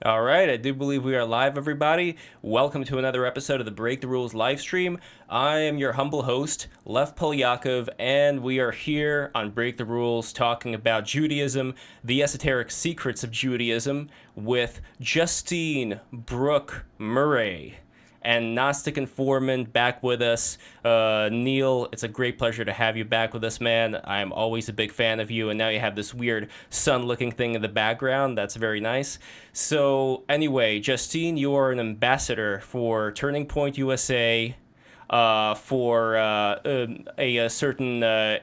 All right, I do believe we are live, everybody. Welcome to another episode of the Break the Rules live stream. I am your humble host, Lev Polyakov, and we are here on Break the Rules talking about Judaism, the esoteric secrets of Judaism, with Justine Brooke Murray and Gnostic Informant back with us. Neil, it's a great pleasure to have you back with us, man. I'm always a big fan of you, and now you have this weird sun-looking thing in the background. That's very nice. So, anyway, Justine, you are an ambassador for Turning Point USA. For a certain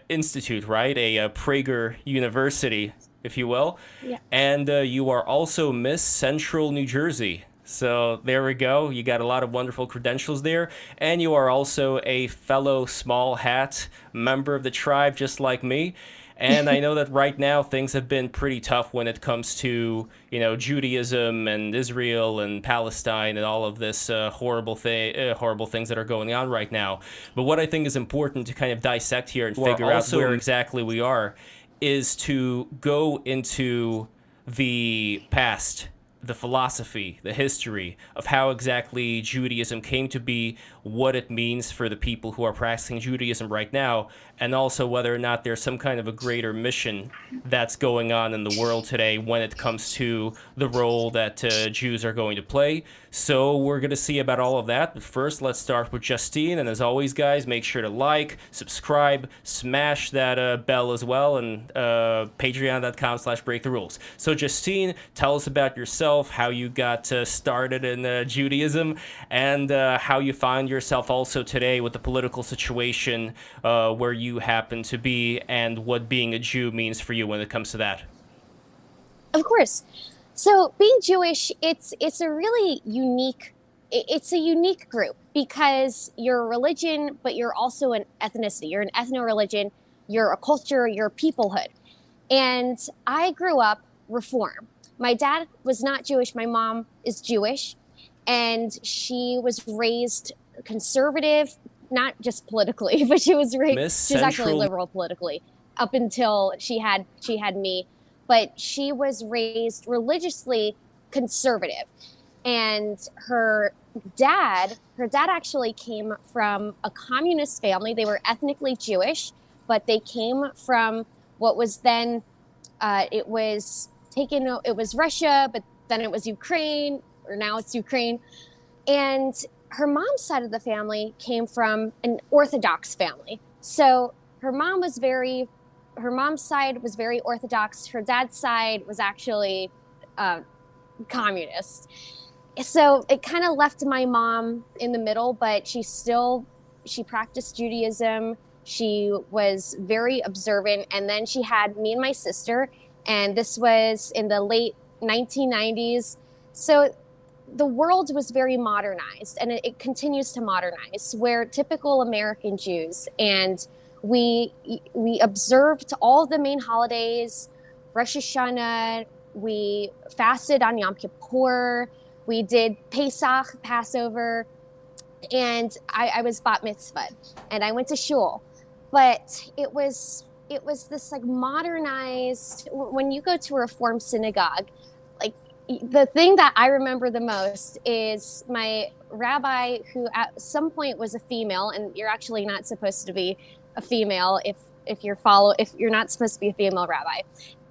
institute, right? A Prager University, if you will. Yeah. And you are also Miss Central New Jersey. So there we go. You got a lot of wonderful credentials there. And you are also a fellow small hat member of the tribe, just like me. And I know that right now things have been pretty tough when it comes to, Judaism and Israel and Palestine and all of this horrible things that are going on right now. But what I think is important to kind of dissect here and figure out where exactly we are is to go into the past, the philosophy, the history of how exactly Judaism came to be, what it means for the people who are practicing Judaism right now, and also whether or not there's some kind of a greater mission that's going on in the world today when it comes to the role that Jews are going to play. So we're going to see about all of that. But first, let's start with Justine. And as always, guys, make sure to like, subscribe, smash that bell as well, and patreon.com/breaktherules. So Justine, tell us about yourself, how you got started in Judaism, and how you find yourself also today with the political situation where you happen to be, and what being a Jew means for you when it comes to that. Of course. So being Jewish, it's a really unique it's a unique group because you're a religion, but you're also an ethnicity. You're an ethno-religion, you're a culture, you're a peoplehood. And I grew up Reform. My dad was not Jewish, my mom is Jewish, and she was raised conservative, not just politically, but Miss she was actually Central. liberal politically up until she had me, but she was raised religiously conservative. And her dad actually came from a communist family. They were ethnically Jewish, but they came from what was then it was Russia, but then it was Ukraine, or now it's Ukraine. And her mom's side of the family came from an Orthodox family. So her mom's side was very Orthodox. Her dad's side was actually communist. So it kind of left my mom in the middle, but she practiced Judaism. She was very observant. And then she had me and my sister, and this was in the late 1990s. So the world was very modernized, and it continues to modernize. We're typical American Jews, and we observed all the main holidays, Rosh Hashanah. We fasted on Yom Kippur. We did Pesach, Passover, and I was bat mitzvahed, and I went to shul. But it was this like modernized. When you go to a Reform synagogue, like the thing that I remember the most is my rabbi, who at some point was a female, and you're actually not supposed to be a female if you're not supposed to be a female rabbi.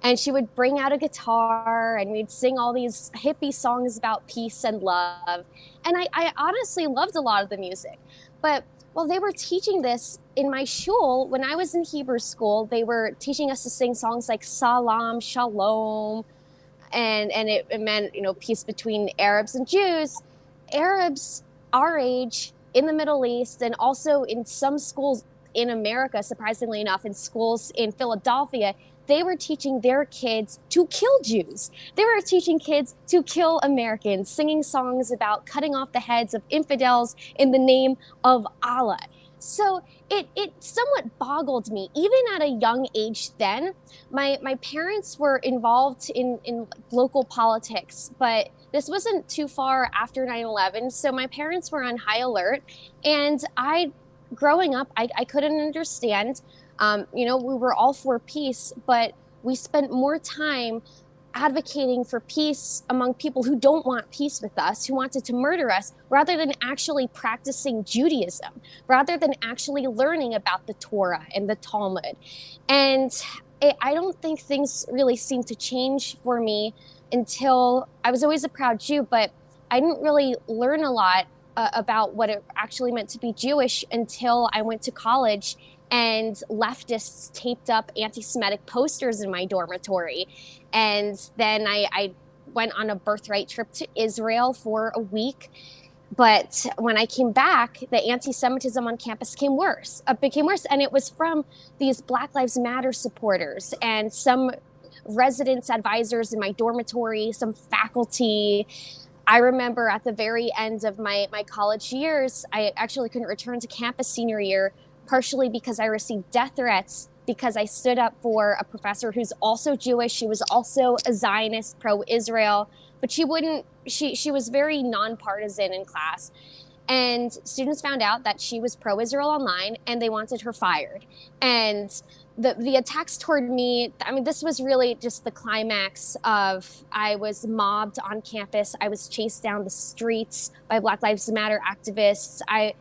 And she would bring out a guitar, and we'd sing all these hippie songs about peace and love. And I honestly loved a lot of the music. But while they were teaching this in my shul, when I was in Hebrew school, they were teaching us to sing songs like Salam, Shalom, and it meant, peace between Arabs and Jews. Arabs our age in the Middle East, and also in some schools in America, surprisingly enough, in schools in Philadelphia, they were teaching their kids to kill Jews. They were teaching kids to kill Americans, singing songs about cutting off the heads of infidels in the name of Allah. So it somewhat boggled me, even at a young age then. My parents were involved in local politics, but this wasn't too far after 9/11, so my parents were on high alert. And growing up, I couldn't understand. We were all for peace, but we spent more time advocating for peace among people who don't want peace with us, who wanted to murder us, rather than actually practicing Judaism, rather than actually learning about the Torah and the Talmud. And I don't think things really seemed to change for me until I was always a proud Jew, but I didn't really learn a lot about what it actually meant to be Jewish until I went to college and leftists taped up anti-Semitic posters in my dormitory. And then I went on a birthright trip to Israel for a week. But when I came back, the anti-Semitism on campus became worse. And it was from these Black Lives Matter supporters and some residence advisors in my dormitory, some faculty. I remember at the very end of my college years, I actually couldn't return to campus senior year, partially because I received death threats because I stood up for a professor who's also Jewish. She was also a Zionist, pro-Israel, but she was very nonpartisan in class. And students found out that she was pro-Israel online and they wanted her fired. And the attacks toward me, I mean, this was really just the climax of, I was mobbed on campus. I was chased down the streets by Black Lives Matter activists. I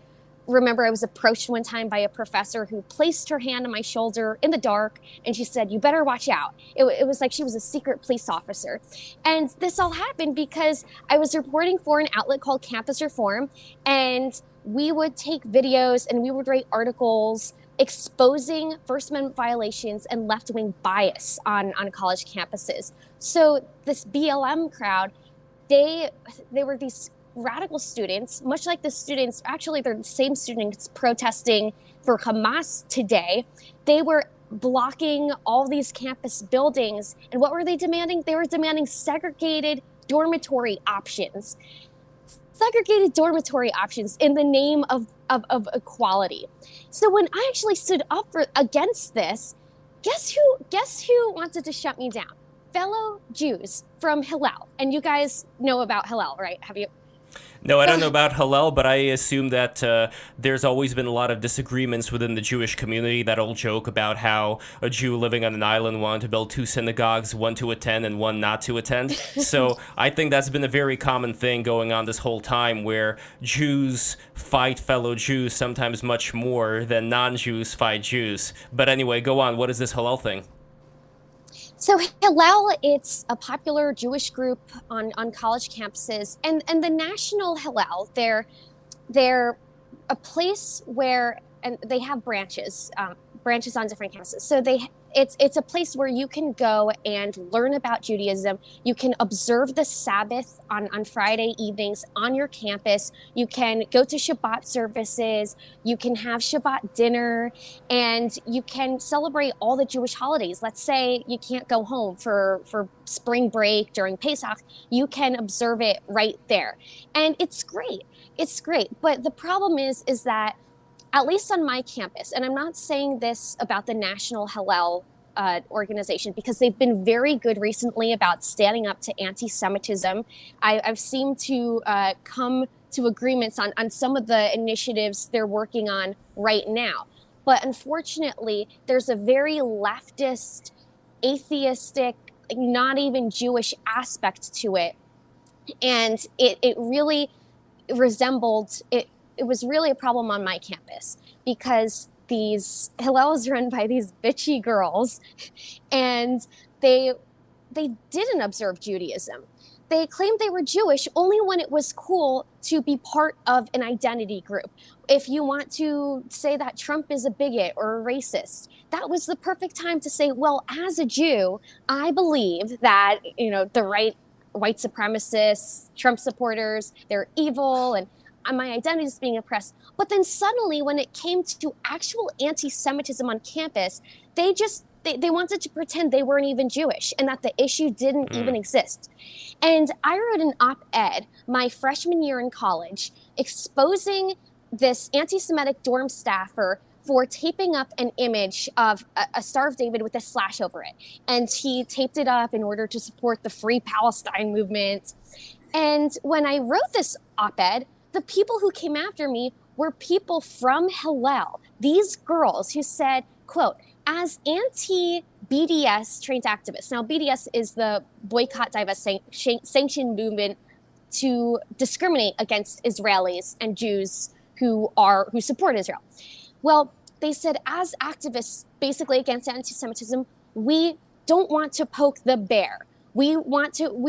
remember I was approached one time by a professor who placed her hand on my shoulder in the dark, and she said, "You better watch out." It was like she was a secret police officer. And this all happened because I was reporting for an outlet called Campus Reform, and we would take videos and we would write articles exposing First Amendment violations and left-wing bias on college campuses. So this BLM crowd, they were these radical students, much like the students, actually they're the same students protesting for Hamas today. They were blocking all these campus buildings. And what were they demanding? They were demanding segregated dormitory options. Segregated dormitory options in the name of equality. So when I actually stood up against this, guess who wanted to shut me down? Fellow Jews from Hillel. And you guys know about Hillel, right? Have you? No, I don't know about Hillel, but I assume that there's always been a lot of disagreements within the Jewish community. That old joke about how a Jew living on an island wanted to build two synagogues, one to attend and one not to attend. So I think that's been a very common thing going on this whole time, where Jews fight fellow Jews sometimes much more than non-Jews fight Jews. But anyway, go on. What is this Hillel thing? So Hillel, it's a popular Jewish group on college campuses, and the National Hillel, they're a place where, and they have branches on different campuses. So it's a place where you can go and learn about Judaism. You can observe the Sabbath on Friday evenings on your campus. You can go to Shabbat services. You can have Shabbat dinner, and you can celebrate all the Jewish holidays. Let's say you can't go home for spring break during Pesach. You can observe it right there. And it's great. It's great. But the problem is that, at least on my campus, and I'm not saying this about the National Hillel organization, because they've been very good recently about standing up to anti-Semitism. I've seemed to come to agreements on some of the initiatives they're working on right now. But unfortunately, there's a very leftist, atheistic, not even Jewish aspect to it. And it really resembled it. It was really a problem on my campus, because these Hillel is run by these bitchy girls, and they didn't observe Judaism. They claimed they were Jewish only when it was cool to be part of an identity group. If you want to say that Trump is a bigot or a racist, that was the perfect time to say, well, as a Jew, I believe that, the right white supremacists, Trump supporters, they're evil, and my identity is being oppressed. But then suddenly, when it came to actual anti-Semitism on campus, they wanted to pretend they weren't even Jewish and that the issue didn't even exist. And I wrote an op-ed my freshman year in college exposing this anti-Semitic dorm staffer for taping up an image of a Star of David with a slash over it. And he taped it up in order to support the Free Palestine movement. And when I wrote this op-ed, the people who came after me were people from Hillel, these girls who said, quote, as anti BDS trains activists. Now, BDS is the Boycott, Divest, Sanction movement to discriminate against Israelis and Jews who support Israel. Well, they said, as activists basically against anti-Semitism, we don't want to poke the bear. We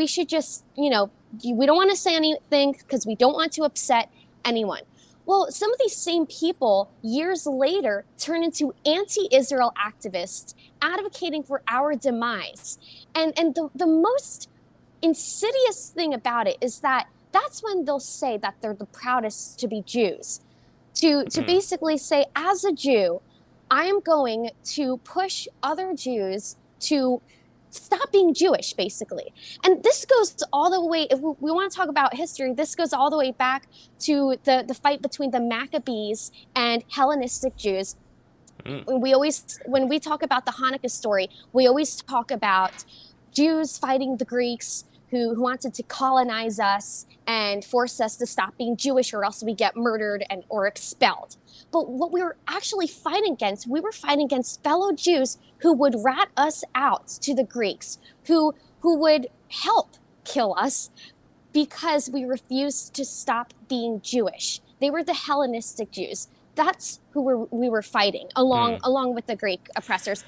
should just, we don't want to say anything because we don't want to upset anyone. Well, some of these same people years later turn into anti-Israel activists advocating for our demise. And the most insidious thing about it is that that's when they'll say that they're the proudest to be Jews. To basically say, as a Jew, I am going to push other Jews to stop being Jewish, basically. And this goes all the way, if we want to talk about history, this goes all the way back to the fight between the Maccabees and Hellenistic Jews. When we talk about the Hanukkah story, we always talk about Jews fighting the Greeks who wanted to colonize us and force us to stop being Jewish, or else we get murdered or expelled. But what we were actually fighting against, we were fighting against fellow Jews who would rat us out to the Greeks, who would help kill us because we refused to stop being Jewish. They were the Hellenistic Jews. That's who we were fighting, along with the Greek oppressors.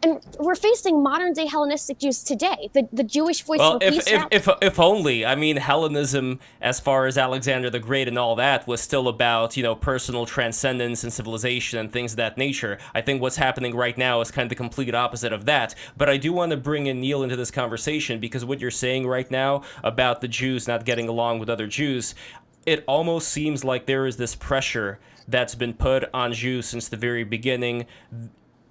And we're facing modern day Hellenistic Jews today. The Jewish voice. Well, if only. I mean, Hellenism, as far as Alexander the Great and all that, was still about, personal transcendence and civilization and things of that nature. I think what's happening right now is kind of the complete opposite of that. But I do want to bring in Neil into this conversation, because what you're saying right now about the Jews not getting along with other Jews, it almost seems like there is this pressure that's been put on Jews since the very beginning.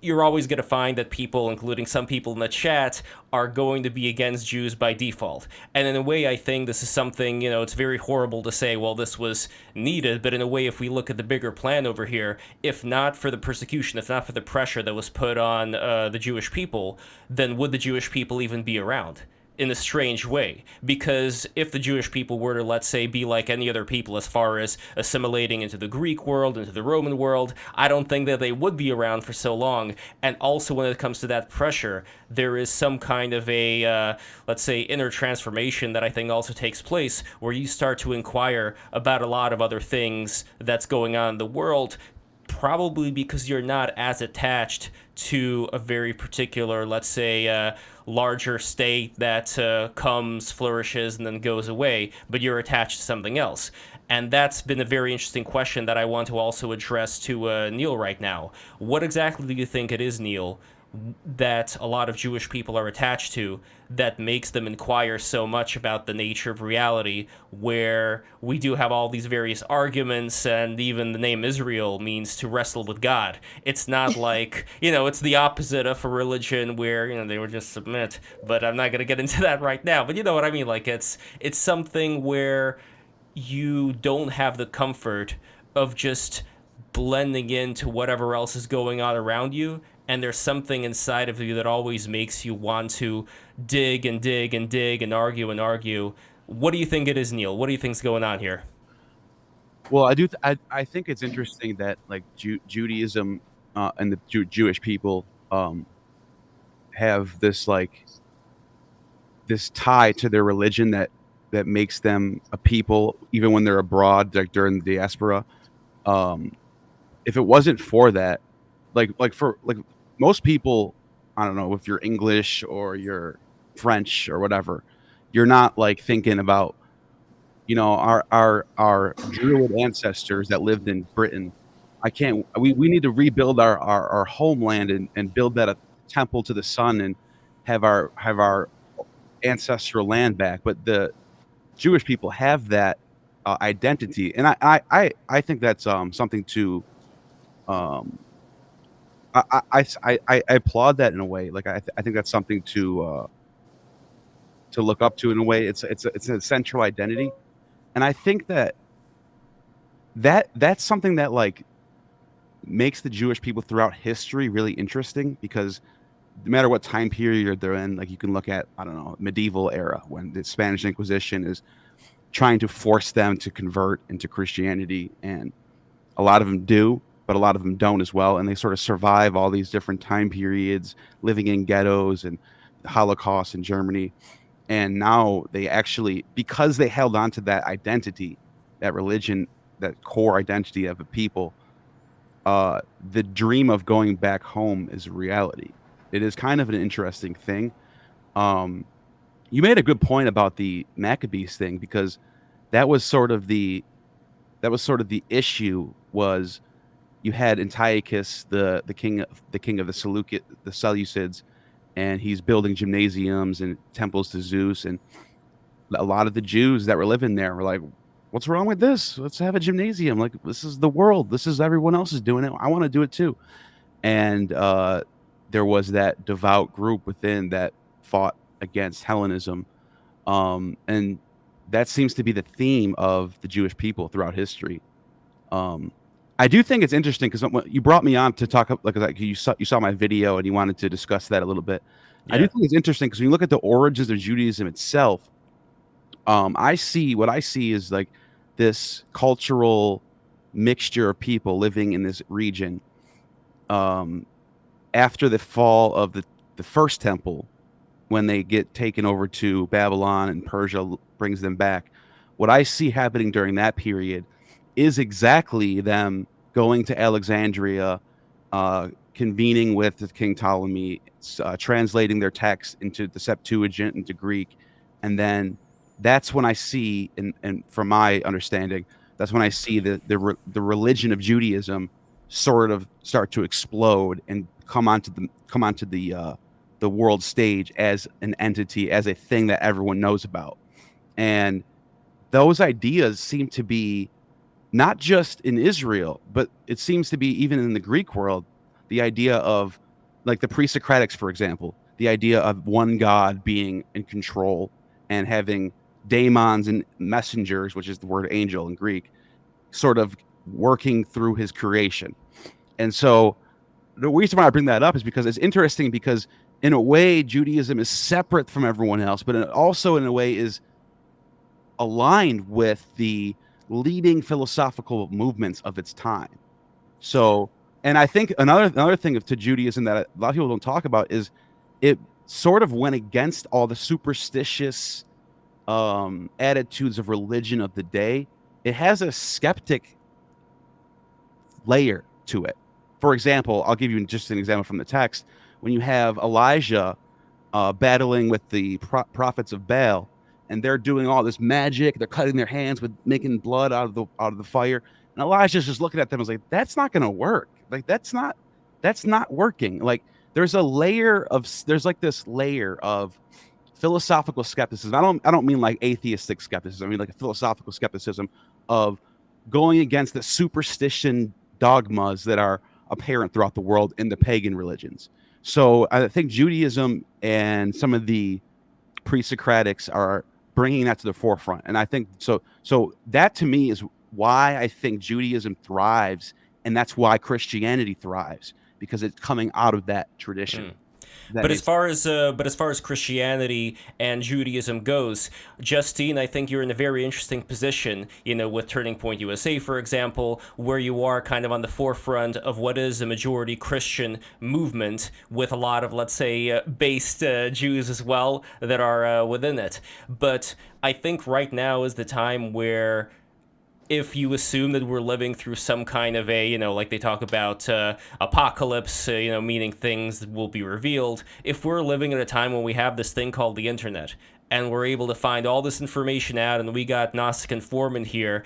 You're always going to find that people, including some people in the chat, are going to be against Jews by default. And in a way, I think this is something, it's very horrible to say, well, this was needed. But in a way, if we look at the bigger plan over here, if not for the persecution, if not for the pressure that was put on the Jewish people, then would the Jewish people even be around? In a strange way, because if the Jewish people were to, let's say, be like any other people as far as assimilating into the Greek world, into the Roman world, I don't think that they would be around for so long. And also when it comes to that pressure, there is some kind of a, let's say, inner transformation that I think also takes place, where you start to inquire about a lot of other things that's going on in the world, probably because you're not as attached to a very particular, let's say, larger state that comes, flourishes, and then goes away, but you're attached to something else. And that's been a very interesting question that I want to also address to Neil right now. What exactly do you think it is, Neil, that a lot of Jewish people are attached to that makes them inquire so much about the nature of reality, where we do have all these various arguments, and even the name Israel means to wrestle with God. It's not like, it's the opposite of a religion where, they would just submit, but I'm not going to get into that right now. But you know what I mean? Like, it's something where you don't have the comfort of just blending into whatever else is going on around you, and there's something inside of you that always makes you want to dig and dig and dig and argue and argue. What do you think it is, Neil? What do you think's going on here? Well, I think it's interesting that like Judaism and the Jewish people have this this tie to their religion that makes them a people even when they're abroad, like during the diaspora. If it wasn't for that, like most people, I don't know if you're English or you're French or whatever, you're not like thinking about, our Druid ancestors that lived in Britain. We need to rebuild our homeland and build that a temple to the sun and have our ancestral land back. But the Jewish people have that identity, and I think that's something to I applaud that in a way. Like I think that's something to look up to in a way. It's a central identity, and I think that's something that like makes the Jewish people throughout history really interesting, because no matter what time period they're in, like you can look at, I don't know, medieval era when the Spanish Inquisition is trying to force them to convert into Christianity, and a lot of them do. but a lot of them don't as well, and they sort of survive all these different time periods, living in ghettos and the Holocaust in Germany. And now they actually, because they held on to that identity, that religion, that core identity of a people, the dream of going back home is a reality. It is kind of an interesting thing. Um, you made a good point about the Maccabees thing, because that was sort of the issue. Was you had Antiochus, the king of the Seleucids, and he's building gymnasiums and temples to Zeus, and a lot of the Jews that were living there were like, "What's wrong with this? Let's have a gymnasium. Like, this is the world. This is everyone else is doing it. I want to do it too." And there was that devout group within that fought against Hellenism, and that seems to be the theme of the Jewish people throughout history. I do think it's interesting because you brought me on to talk, like you saw my video and you wanted to discuss that a little bit. Yeah. I do think it's interesting because when you look at the origins of Judaism itself, I see is like this cultural mixture of people living in this region. After the fall of the first temple, when they get taken over to Babylon and Persia brings them back, what I see happening during that period is exactly them going to Alexandria, convening with King Ptolemy, translating their text into the Septuagint, into Greek, and then that's when I see, and from my understanding, that's when I see the religion of Judaism sort of start to explode and come onto the world stage as an entity, as a thing that everyone knows about. And those ideas seem to be not just in Israel, but it seems to be even in the Greek world. The idea of, like, the pre-Socratics, for example, the idea of one God being in control and having daemons and messengers, which is the word angel in Greek, sort of working through his creation. And so the reason why I bring that up is because it's interesting, because in a way Judaism is separate from everyone else, but it also in a way is aligned with the leading philosophical movements of its time. So, and I think another thing to Judaism that a lot of people don't talk about is it sort of went against all the superstitious attitudes of religion of the day. It has a skeptic layer to it. For example, I'll give you just an example from the text. When you have Elijah battling with the prophets of Baal, and they're doing all this magic, they're cutting their hands with making blood out of the fire, and Elijah's just looking at them and was like, "That's not going to work. Like, that's not working." Like, there's this layer of philosophical skepticism. I don't mean like atheistic skepticism. I mean like a philosophical skepticism of going against the superstition dogmas that are apparent throughout the world in the pagan religions. So I think Judaism and some of the pre-Socratics are bringing that to the forefront. And I think so that to me is why I think Judaism thrives, and that's why Christianity thrives, because it's coming out of that tradition. But as far as Christianity and Judaism goes, Justine, I think you're in a very interesting position, with Turning Point USA, for example, where you are kind of on the forefront of what is a majority Christian movement with a lot of, let's say, based Jews as well that are within it. But I think right now is the time where, if you assume that we're living through some kind of a, like they talk about apocalypse, meaning things that will be revealed, if we're living at a time when we have this thing called the internet, and we're able to find all this information out, and we got Gnostic Informant here,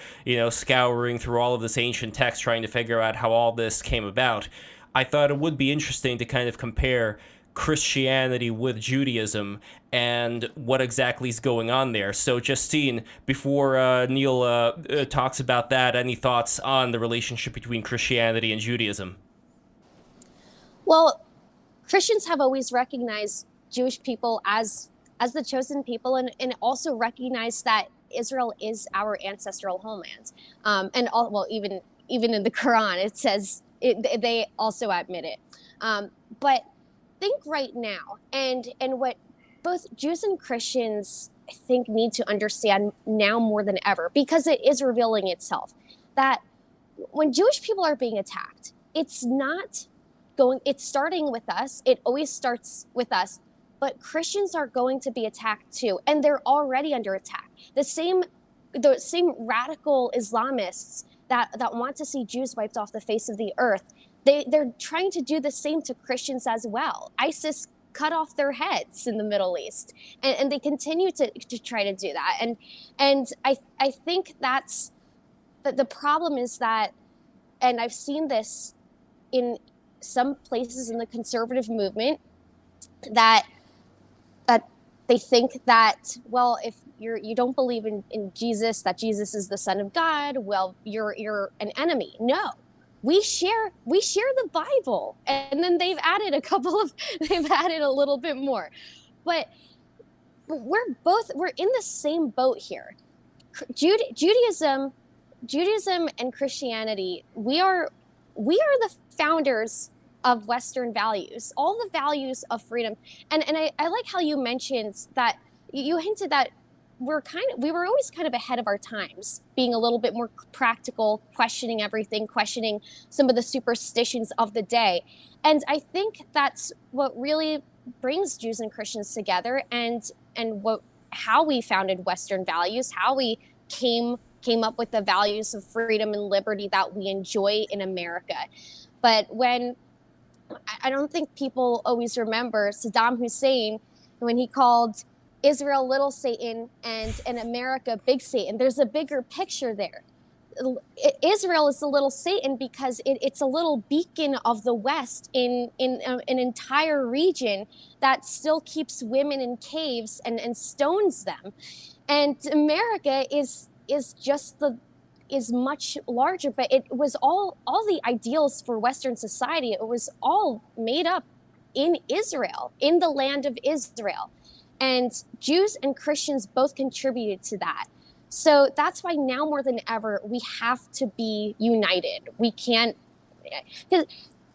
scouring through all of this ancient text, trying to figure out how all this came about, I thought it would be interesting to kind of compare Christianity with Judaism and what exactly is going on there. So, Justine, before Neil talks about that, any thoughts on the relationship between Christianity and Judaism? Well, Christians have always recognized Jewish people as the chosen people, and also recognized that Israel is our ancestral homeland. Even in the Quran, it says they also admit it. But think right now, and what both Jews and Christians, I think, need to understand now more than ever, because it is revealing itself, that when Jewish people are being attacked, it's starting with us. It always starts with us. But Christians are going to be attacked too, and they're already under attack. The same radical Islamists that want to see Jews wiped off the face of the earth, they're trying to do the same to Christians as well. ISIS cut off their heads in the Middle East, and they continue to try to do that. And I think that's the problem is that, and I've seen this in some places in the conservative movement, that they think that, well, if you don't believe in Jesus, that Jesus is the Son of God, well, you're an enemy. No, we share the Bible, and then they've added a little bit more, but we're in the same boat here. Judaism and Christianity, we are the founders of Western values, all the values of freedom. And I like how you mentioned that, you hinted that we were always kind of ahead of our times, being a little bit more practical, questioning everything, questioning some of the superstitions of the day. And I think that's what really brings Jews and Christians together, and how we founded Western values, how we came up with the values of freedom and liberty that we enjoy in America. But I don't think people always remember Saddam Hussein when he called Israel little Satan and America big Satan. There's a bigger picture there. Israel is the little Satan because it's a little beacon of the West in an entire region that still keeps women in caves and stones them. And America is much larger, but it was all the ideals for Western society. It was all made up in Israel, in the land of Israel. And Jews and Christians both contributed to that. So that's why now more than ever, we have to be united. We can't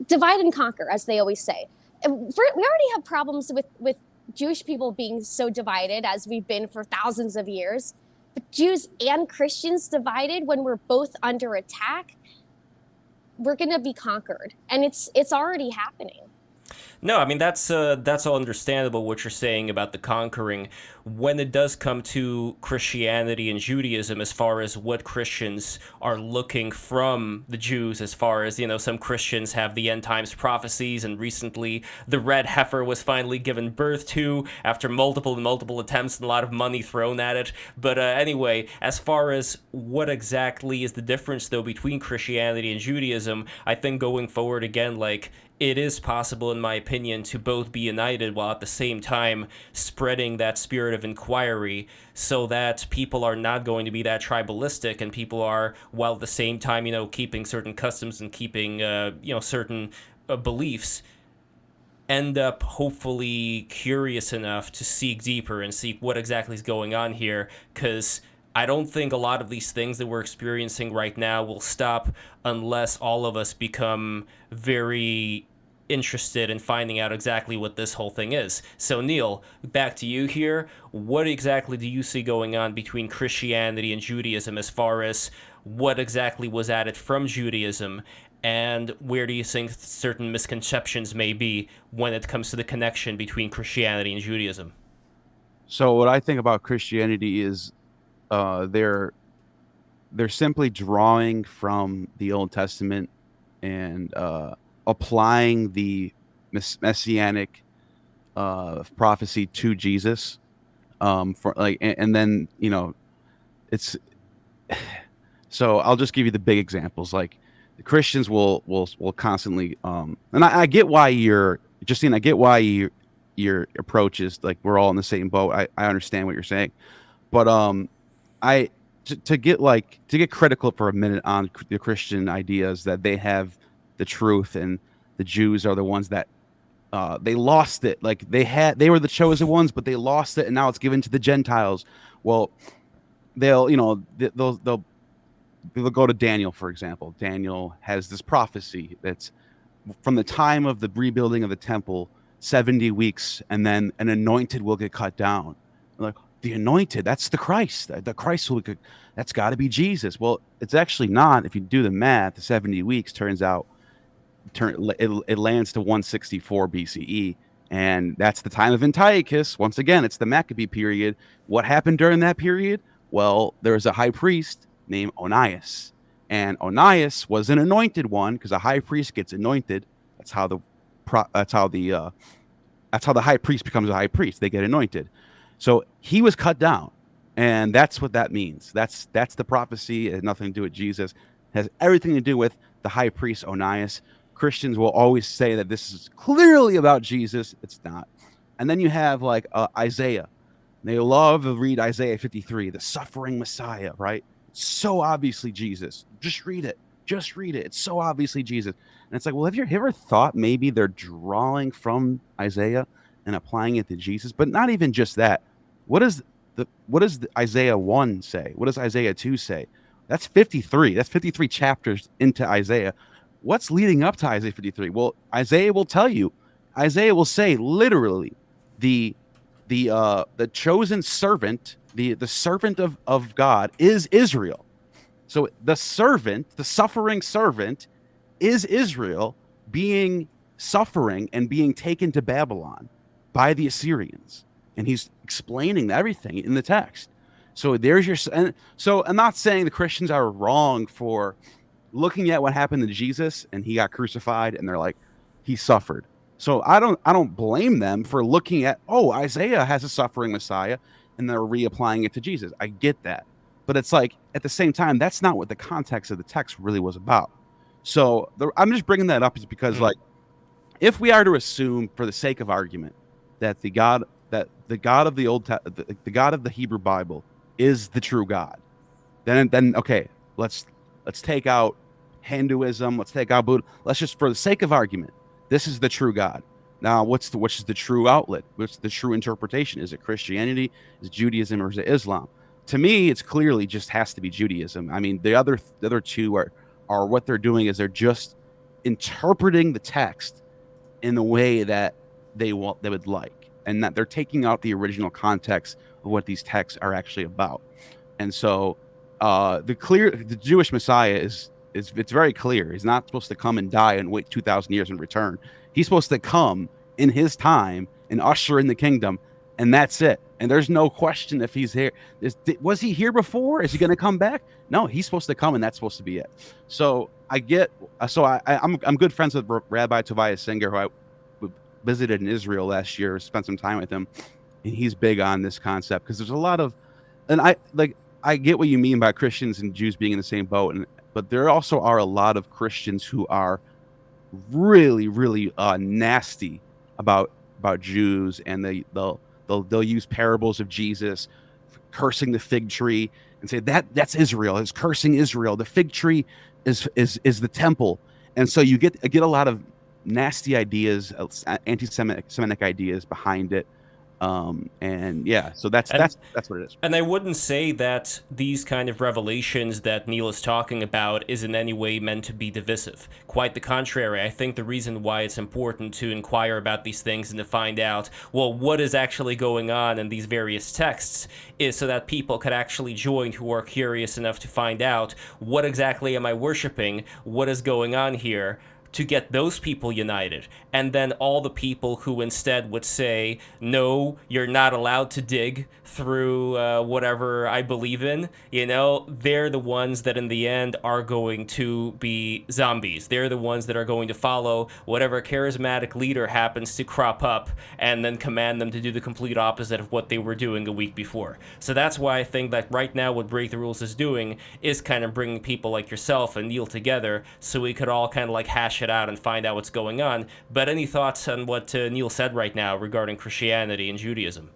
divide and conquer, as they always say. We already have problems with Jewish people being so divided as we've been for thousands of years. But Jews and Christians divided, when we're both under attack, we're going to be conquered. And it's already happening. No, I mean, that's all understandable what you're saying about the conquering. When it does come to Christianity and Judaism, as far as what Christians are looking from the Jews, as far as, some Christians have the end times prophecies, and recently the red heifer was finally given birth to after multiple attempts and a lot of money thrown at it. But anyway, as far as what exactly is the difference, though, between Christianity and Judaism, I think going forward, again, it is possible, in my opinion, to both be united while at the same time spreading that spirit of inquiry, so that people are not going to be that tribalistic, and people are, while at the same time, keeping certain customs and keeping, certain beliefs, end up hopefully curious enough to seek deeper and seek what exactly is going on here, because I don't think a lot of these things that we're experiencing right now will stop unless all of us become very interested in finding out exactly what this whole thing is. So, Neil, back to you here. What exactly do you see going on between Christianity and Judaism, as far as what exactly was added from Judaism, and where do you think certain misconceptions may be when it comes to the connection between Christianity and Judaism? So what I think about Christianity is they're simply drawing from the Old Testament and applying the messianic prophecy to Jesus, and then it's so I'll just give you the big examples. Like, the Christians will constantly and I get why Justine, I get why your approach is like, we're all in the same boat. I understand what you're saying, but to get critical for a minute on the Christian ideas that they have the truth, and the Jews are the ones that they lost it. Like, they were the chosen ones, but they lost it, and now it's given to the Gentiles. Well, they'll go to Daniel, for example. Daniel has this prophecy that's from the time of the rebuilding of the temple, 70 weeks, and then an anointed will get cut down. Like, the anointed, that's the Christ. The Christ that's got to be Jesus. Well, it's actually not. If you do the math, the 70 weeks turns out it lands to 164 BCE, and that's the time of Antiochus. Once again, it's the Maccabee period. What happened during that period? Well, there was a high priest named Onias, and Onias was an anointed one, because a high priest gets anointed. That's how the high priest becomes a high priest. They get anointed. So he was cut down, and that's what that means. That's the prophecy. It has nothing to do with Jesus. It has everything to do with the high priest Onias. Christians will always say that this is clearly about Jesus. It's not. And then you have like Isaiah. They love to read Isaiah 53, the suffering Messiah, right? It's so obviously Jesus. Just read it. Just read it. It's so obviously Jesus. And it's like, well, have you ever thought maybe they're drawing from Isaiah and applying it to Jesus? But not even just that. What does the Isaiah 1 say? What does Isaiah 2 say? That's 53. That's 53 chapters into Isaiah. What's leading up to Isaiah 53? Well, Isaiah will tell you. Isaiah will say literally the chosen servant, the servant of God is Israel. So the servant, the suffering servant, is Israel being suffering and being taken to Babylon by the Assyrians. And he's explaining everything in the text. So there's your, and so I'm not saying the Christians are wrong for looking at what happened to Jesus and he got crucified and they're like, he suffered. So I don't blame them for looking at, oh, Isaiah has a suffering Messiah and they're reapplying it to Jesus. I get that. But it's like, at the same time, that's not what the context of the text really was about. So I'm just bringing that up is because, like, if we are to assume, for the sake of argument, that the God of the God of the Hebrew Bible is the true God, then okay, let's take out Hinduism, let's take out Buddha. Let's just, for the sake of argument, this is the true God. Now, which is the true outlet? What's the true interpretation? Is it Christianity? Is it Judaism? Or is it Islam? To me, it's clearly just has to be Judaism. I mean, the other two are what they're doing is they're just interpreting the text in the way that they would like, and that they're taking out the original context of what these texts are actually about. And so, the Jewish Messiah is it's very clear. He's not supposed to come and die and wait 2,000 years and return. He's supposed to come in his time and usher in the kingdom, and that's it. And there's no question if he's here. Was he here before? Is he going to come back? No, he's supposed to come, and that's supposed to be it. So I'm good friends with Rabbi Tobias Singer, who I visited in Israel last year, spent some time with him, and he's big on this concept because there's a lot of, and I get what you mean by Christians and Jews being in the same boat, but there also are a lot of Christians who are really, really nasty about Jews, and they'll use parables of Jesus cursing the fig tree and say that's Israel. It's cursing Israel. The fig tree is the temple, and so you get a lot of nasty ideas, anti-Semitic ideas behind it. And yeah, so that's what it is. And I wouldn't say that these kind of revelations that Neil is talking about is in any way meant to be divisive. Quite the contrary. I think the reason why it's important to inquire about these things and to find out, well, what is actually going on in these various texts is so that people could actually join who are curious enough to find out, what exactly am I worshiping? What is going on here? To get those people united. And then all the people who instead would say, no, you're not allowed to dig through whatever I believe in, they're the ones that in the end are going to be zombies. They're the ones that are going to follow whatever charismatic leader happens to crop up and then command them to do the complete opposite of what they were doing a week before. So that's why I think that right now what Break the Rules is doing is kind of bringing people like yourself and Neil together so we could all kind of like hash it out and find out what's going on. But any thoughts on what Neil said right now regarding Christianity and Judaism?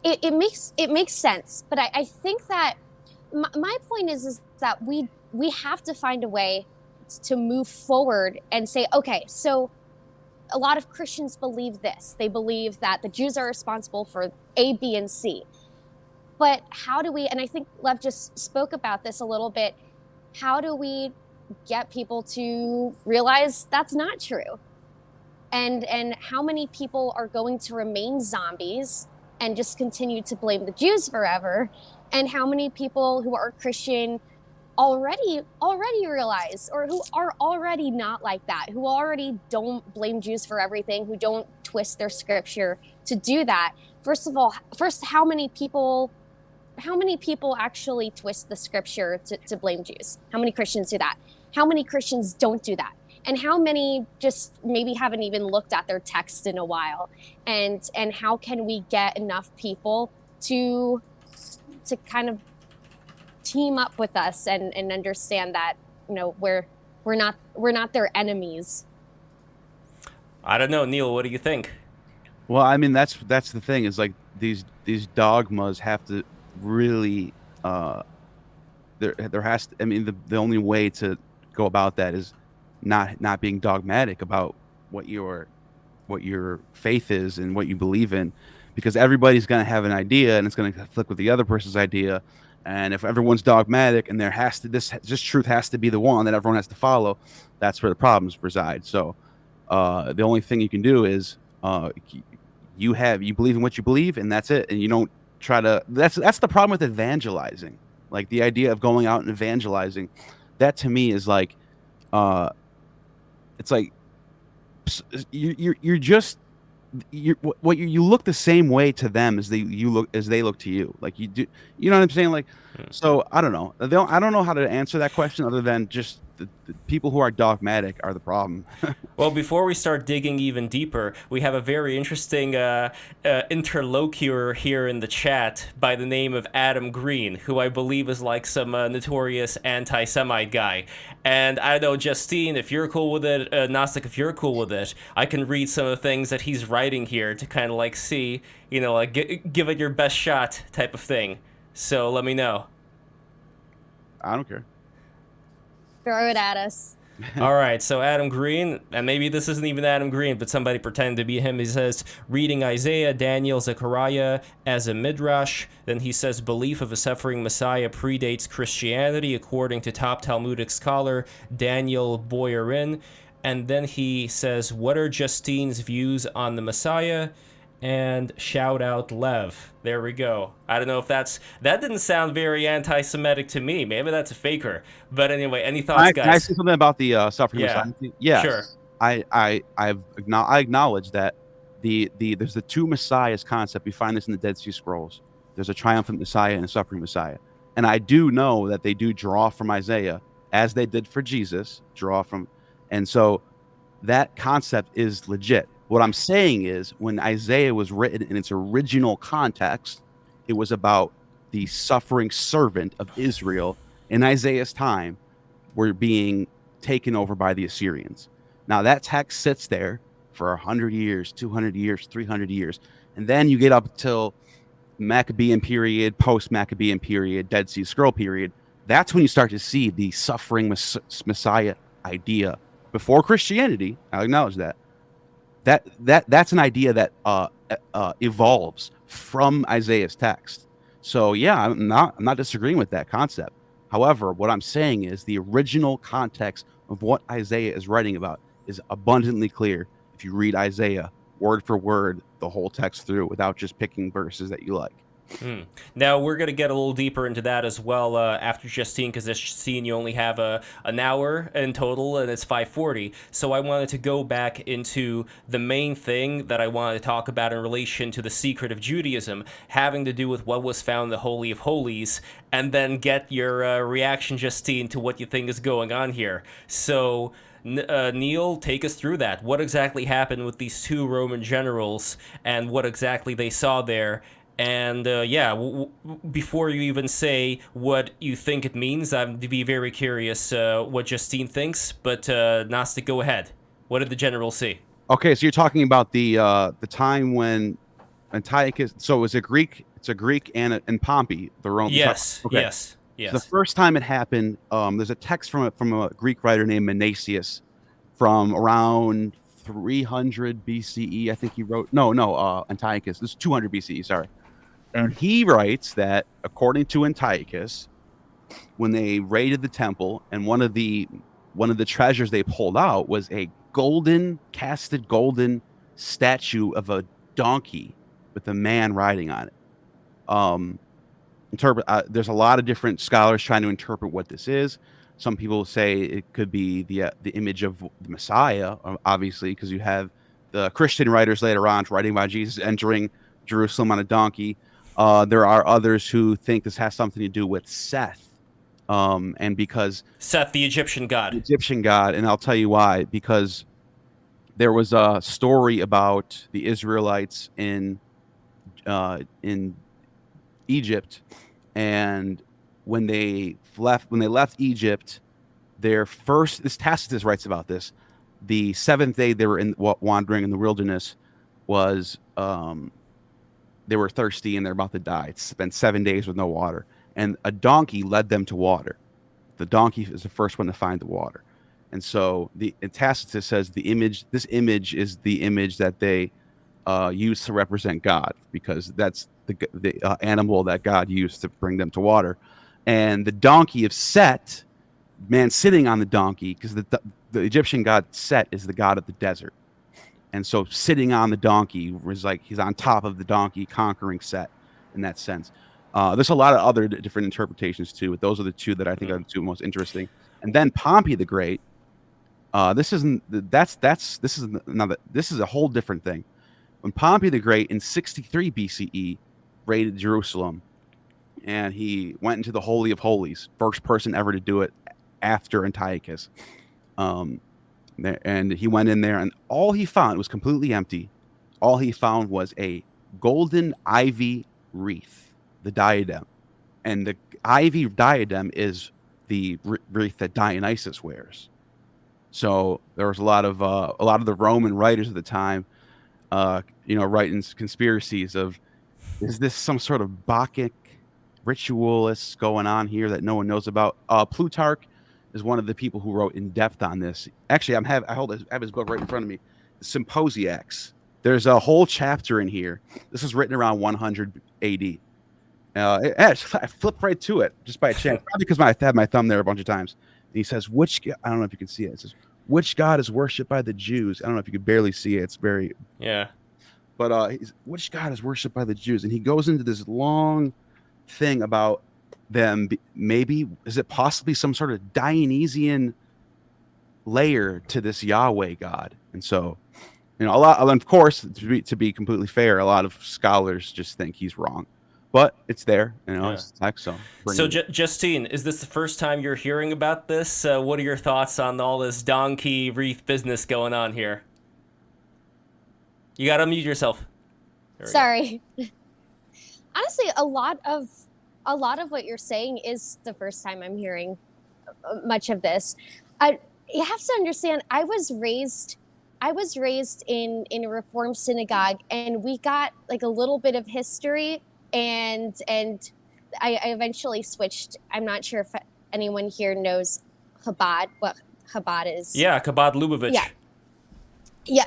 It makes sense, but I think that my point is that we have to find a way to move forward and say, okay, so a lot of Christians believe this. They believe that the Jews are responsible for A, B, and C. But how do we, and I think Lev just spoke about this a little bit, how do we get people to realize that's not true? and how many people are going to remain zombies and just continue to blame the Jews forever, and how many people who are Christian already realize, or who are already not like that, who already don't blame Jews for everything, who don't twist their scripture to do that. First of all, how many people actually twist the scripture to blame Jews? How many Christians do that? How many Christians don't do that? And how many just maybe haven't even looked at their text in a while? And how can we get enough people to kind of team up with us and understand that, you know, we're not their enemies? I don't know, Neil, what do you think? Well, I mean, that's the thing, is like these dogmas have to really there has to, I mean, the only way to go about that is not being dogmatic about what your faith is and what you believe in, because everybody's going to have an idea and it's going to conflict with the other person's idea. And if everyone's dogmatic and this truth has to be the one that everyone has to follow, that's where the problems reside. So the only thing you can do is you believe in what you believe, and that's it. And you don't try to, that's the problem with evangelizing. Like the idea of going out and evangelizing, that to me is like, it's like you look the same way to them as they look to you. Like you do, you know what I'm saying? Like, so I don't know. I don't know how to answer that question other than just the people who are dogmatic are the problem. Well, before we start digging even deeper, we have a very interesting interlocutor here in the chat by the name of Adam Green, who I believe is like some notorious anti-Semite guy. And I don't know, Justine, if you're cool with it, Gnostic, if you're cool with it, I can read some of the things that he's writing here to kind of like see, you know, like give it your best shot type of thing. So let me know. I don't care. Throw it at us. All right, so Adam Green, and maybe this isn't even Adam Green, but somebody pretend to be him. He says, reading Isaiah, Daniel, Zechariah as a midrash. Then he says, belief of a suffering Messiah predates Christianity, according to top Talmudic scholar Daniel Boyarin. And then he says, what are Justine's views on the Messiah? And shout out Lev. There we go. I don't know if that didn't sound very anti-Semitic to me. Maybe that's a faker. But anyway, any thoughts, guys? Can I say something about the suffering Messiah? Yes. Sure. I acknowledge that there's the two Messiahs concept. We find this in the Dead Sea Scrolls. There's a triumphant Messiah and a suffering Messiah. And I do know that they do draw from Isaiah, as they did for Jesus, and so that concept is legit. What I'm saying is, when Isaiah was written in its original context, it was about the suffering servant of Israel in Isaiah's time were being taken over by the Assyrians. Now that text sits there for 100 years, 200 years, 300 years. And then you get up till Maccabean period, post-Maccabean period, Dead Sea Scroll period. That's when you start to see the suffering Messiah idea. Before Christianity, I acknowledge that. That's an idea that evolves from Isaiah's text. So yeah, I'm not disagreeing with that concept. However, what I'm saying is the original context of what Isaiah is writing about is abundantly clear if you read Isaiah word for word the whole text through without just picking verses that you like. Now, we're going to get a little deeper into that as well after Justine, because this scene you only have an hour in total, and it's 5:40. So I wanted to go back into the main thing that I wanted to talk about in relation to the secret of Judaism, having to do with what was found in the Holy of Holies, and then get your reaction, Justine, to what you think is going on here. So Neil, take us through that. What exactly happened with these two Roman generals, and what exactly they saw there? And before you even say what you think it means, I'm to be very curious what Justine thinks. But Gnostic, go ahead. What did the general see? Okay, so you're talking about the time when Antiochus. So it's a Greek and Pompey, the Roman. Yes. Okay. Yes. So the first time it happened, there's a text from a Greek writer named Megaliths from around 300 BCE. I think he wrote. Antiochus. This is 200 BCE. Sorry. And he writes that, according to Antiochus, when they raided the temple, and one of the treasures they pulled out was a casted golden statue of a donkey with a man riding on it. There's a lot of different scholars trying to interpret what this is. Some people say it could be the image of the Messiah, obviously, because you have the Christian writers later on writing about Jesus entering Jerusalem on a donkey. There are others who think this has something to do with Seth, and because Seth, the Egyptian god. And I'll tell you why. Because there was a story about the Israelites in Egypt, and when they left Egypt, this Tacitus writes about this. The seventh day they were wandering in the wilderness was they were thirsty and they're about to die. It's spent 7 days with no water, and a donkey led them to water. The donkey is the first one to find the water, and so Tacitus says this image is the image that they use to represent God, because that's the animal that God used to bring them to water. And the donkey of Set, man sitting on the donkey, because the Egyptian god Set is the god of the desert. And so sitting on the donkey was like he's on top of the donkey conquering Set in that sense. There's a lot of other different interpretations too, but those are the two that I think are the two most interesting. And then Pompey the Great, this is a whole different thing. When Pompey the Great in 63 BCE raided Jerusalem, and he went into the Holy of Holies, first person ever to do it after Antiochus. And he went in there, and all he found was completely empty. All he found was a golden ivy wreath, the diadem. And the ivy diadem is the wreath that Dionysius wears. So there was a lot of the Roman writers at the time, writing conspiracies of, is this some sort of Bacchic ritualists going on here that no one knows about? Plutarch is one of the people who wrote in depth on this. Actually, I have his book right in front of me, Symposiacs. There's a whole chapter in here. This was written around 100 AD. I flipped right to it just by chance, probably because I had my thumb there a bunch of times. And he says, I don't know if you can see it. It says, which god is worshipped by the Jews? I don't know if you could barely see it. It's very... Yeah. But which god is worshipped by the Jews? And he goes into this long thing about them. Maybe, is it possibly some sort of Dionysian layer to this Yahweh god? And so, a lot, of course, to be completely fair, a lot of scholars just think he's wrong. But it's there, it's text. So Justine, is this the first time you're hearing about this? What are your thoughts on all this donkey wreath business going on here? You gotta unmute yourself. Sorry. Honestly, a lot of what you're saying is the first time I'm hearing much of this. You have to understand, I was raised in a Reformed synagogue, and we got like a little bit of history, and I eventually switched. I'm not sure if anyone here knows Chabad, what Chabad is. Yeah, Chabad Lubavitch. Yeah.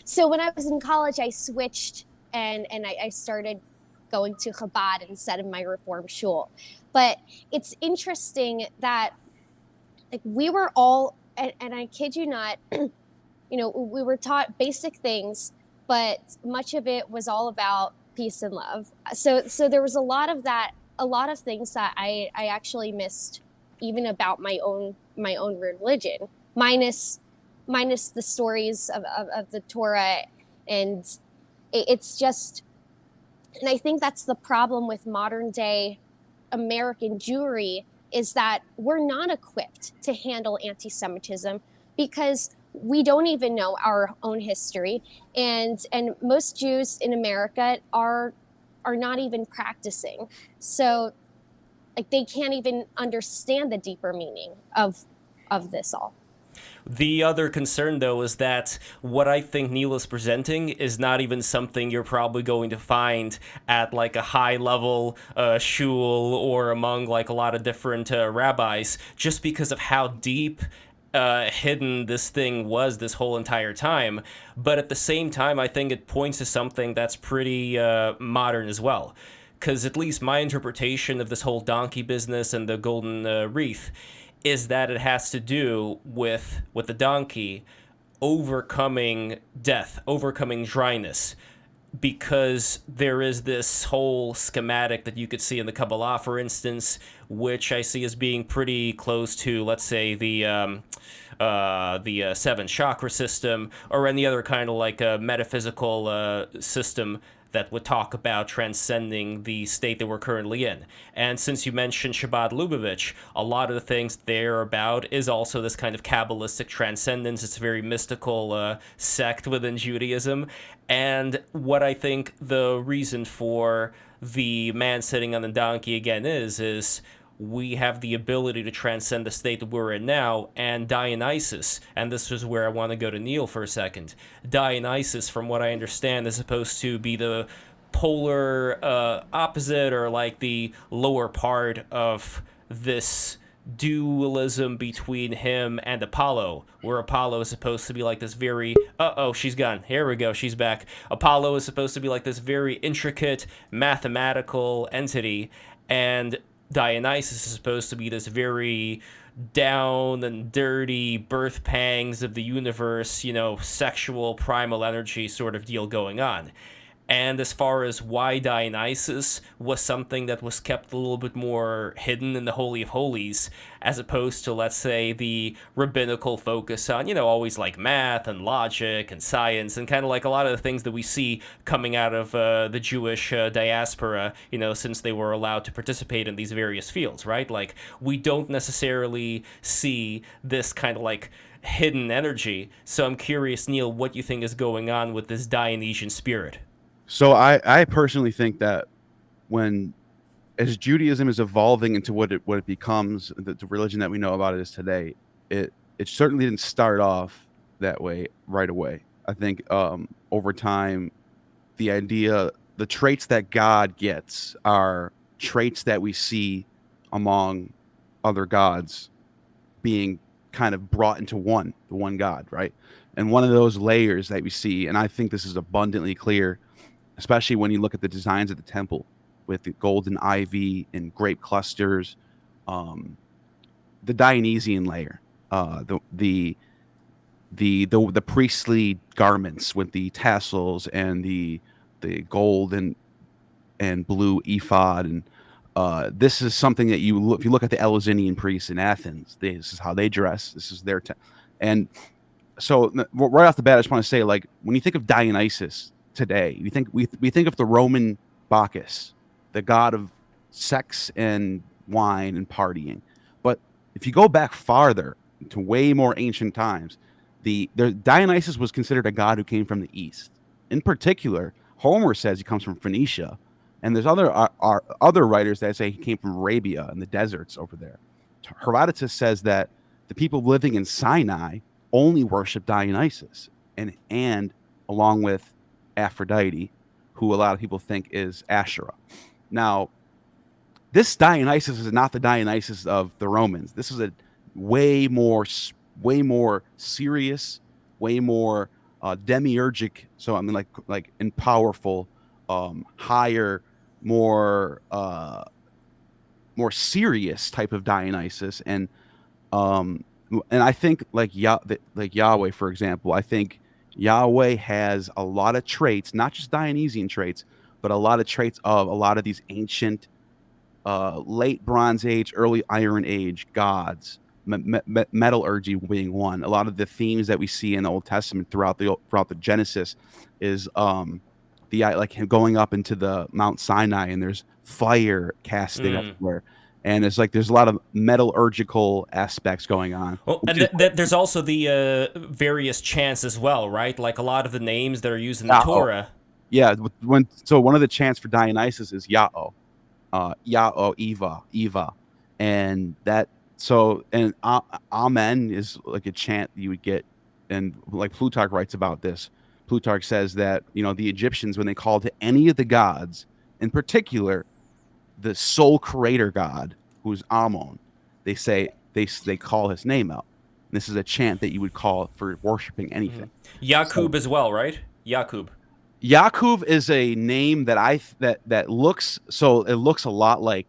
So when I was in college, I switched and I started going to Chabad instead of my Reform shul. But it's interesting that like we were all, and I kid you not, we were taught basic things, but much of it was all about peace and love. So there was a lot of that, a lot of things that I actually missed, even about my own religion, minus the stories of the Torah. And it's just, and I think that's the problem with modern day American Jewry, is that we're not equipped to handle anti-Semitism because we don't even know our own history. And most Jews in America are not even practicing. So like they can't even understand the deeper meaning of this all. The other concern, though, is that what I think Neil is presenting is not even something you're probably going to find at like a high-level shul or among like a lot of different rabbis, just because of how deep hidden this thing was this whole entire time. But at the same time, I think it points to something that's pretty modern as well. Because at least my interpretation of this whole donkey business and the golden wreath is that it has to do with the donkey overcoming death, overcoming dryness, because there is this whole schematic that you could see in the Kabbalah, for instance, which I see as being pretty close to, let's say, the seven chakra system, or any other kind of like a metaphysical system that would talk about transcending the state that we're currently in. And since you mentioned Shabbat Lubavitch, a lot of the things they're about is also this kind of Kabbalistic transcendence. It's a very mystical sect within Judaism. And what I think the reason for the man sitting on the donkey again is we have the ability to transcend the state that we're in now. And Dionysus, and this is where I want to go to Neil for a second. Dionysus, from what I understand, is supposed to be the polar opposite, or like the lower part of this dualism between him and Apollo, where Apollo is supposed to be like this very she's gone. Here we go, she's back. Apollo is supposed to be like this very intricate mathematical entity, and Dionysus is supposed to be this very down and dirty birth pangs of the universe, sexual primal energy sort of deal going on. And as far as why Dionysus was something that was kept a little bit more hidden in the Holy of Holies, as opposed to, let's say, the rabbinical focus on, always like math and logic and science, and kind of like a lot of the things that we see coming out of the Jewish diaspora, since they were allowed to participate in these various fields, right? Like, we don't necessarily see this kind of like hidden energy. So I'm curious, Neil, what you think is going on with this Dionysian spirit. So I personally think that as Judaism is evolving into what it becomes, the religion that we know about it is today, it certainly didn't start off that way right away. I think over time, the traits that God gets are traits that we see among other gods being kind of brought into the one God, right? And one of those layers that we see, and I think this is abundantly clear, especially when you look at the designs of the temple with the golden ivy and grape clusters, the Dionysian layer, the priestly garments with the tassels and the gold and blue ephod, and this is something that if you look at the Eleusinian priests in Athens, this is how they dress. This is their and so right off the bat, I just want to say, like, when you think of Dionysus today, we think of the Roman Bacchus, the god of sex and wine and partying. But if you go back farther to way more ancient times, the Dionysus was considered a god who came from the east. In particular, Homer says he comes from Phoenicia, and there's other writers that say he came from Arabia and the deserts over there. Herodotus says that the people living in Sinai only worship Dionysus, and along with Aphrodite, who a lot of people think is Asherah. Now, this Dionysus is not the Dionysus of the Romans. This is a way more serious, way more demiurgic. So I mean, like and powerful, higher, more serious type of Dionysus, and I think like Yahweh, for example, I think Yahweh has a lot of traits, not just Dionysian traits, but a lot of traits of a lot of these ancient, late Bronze Age, early Iron Age gods, metallurgy being one. A lot of the themes that we see in the Old Testament throughout the Genesis is like him going up into the Mount Sinai, and there's fire casting everywhere. And it's like there's a lot of metallurgical aspects going on. Well, and there's also the various chants as well, right? Like a lot of the names that are used in the Torah. Yeah, one of the chants for Dionysus is Yao, Eva, and that. So and Amen is like a chant you would get, and like Plutarch writes about this. Plutarch says that the Egyptians, when they called to any of the gods, in particular the sole creator god, who's Ammon, they say they call his name out. And this is a chant that you would call for worshiping anything. Yakub as well, right? Yakub is a name that looks a lot like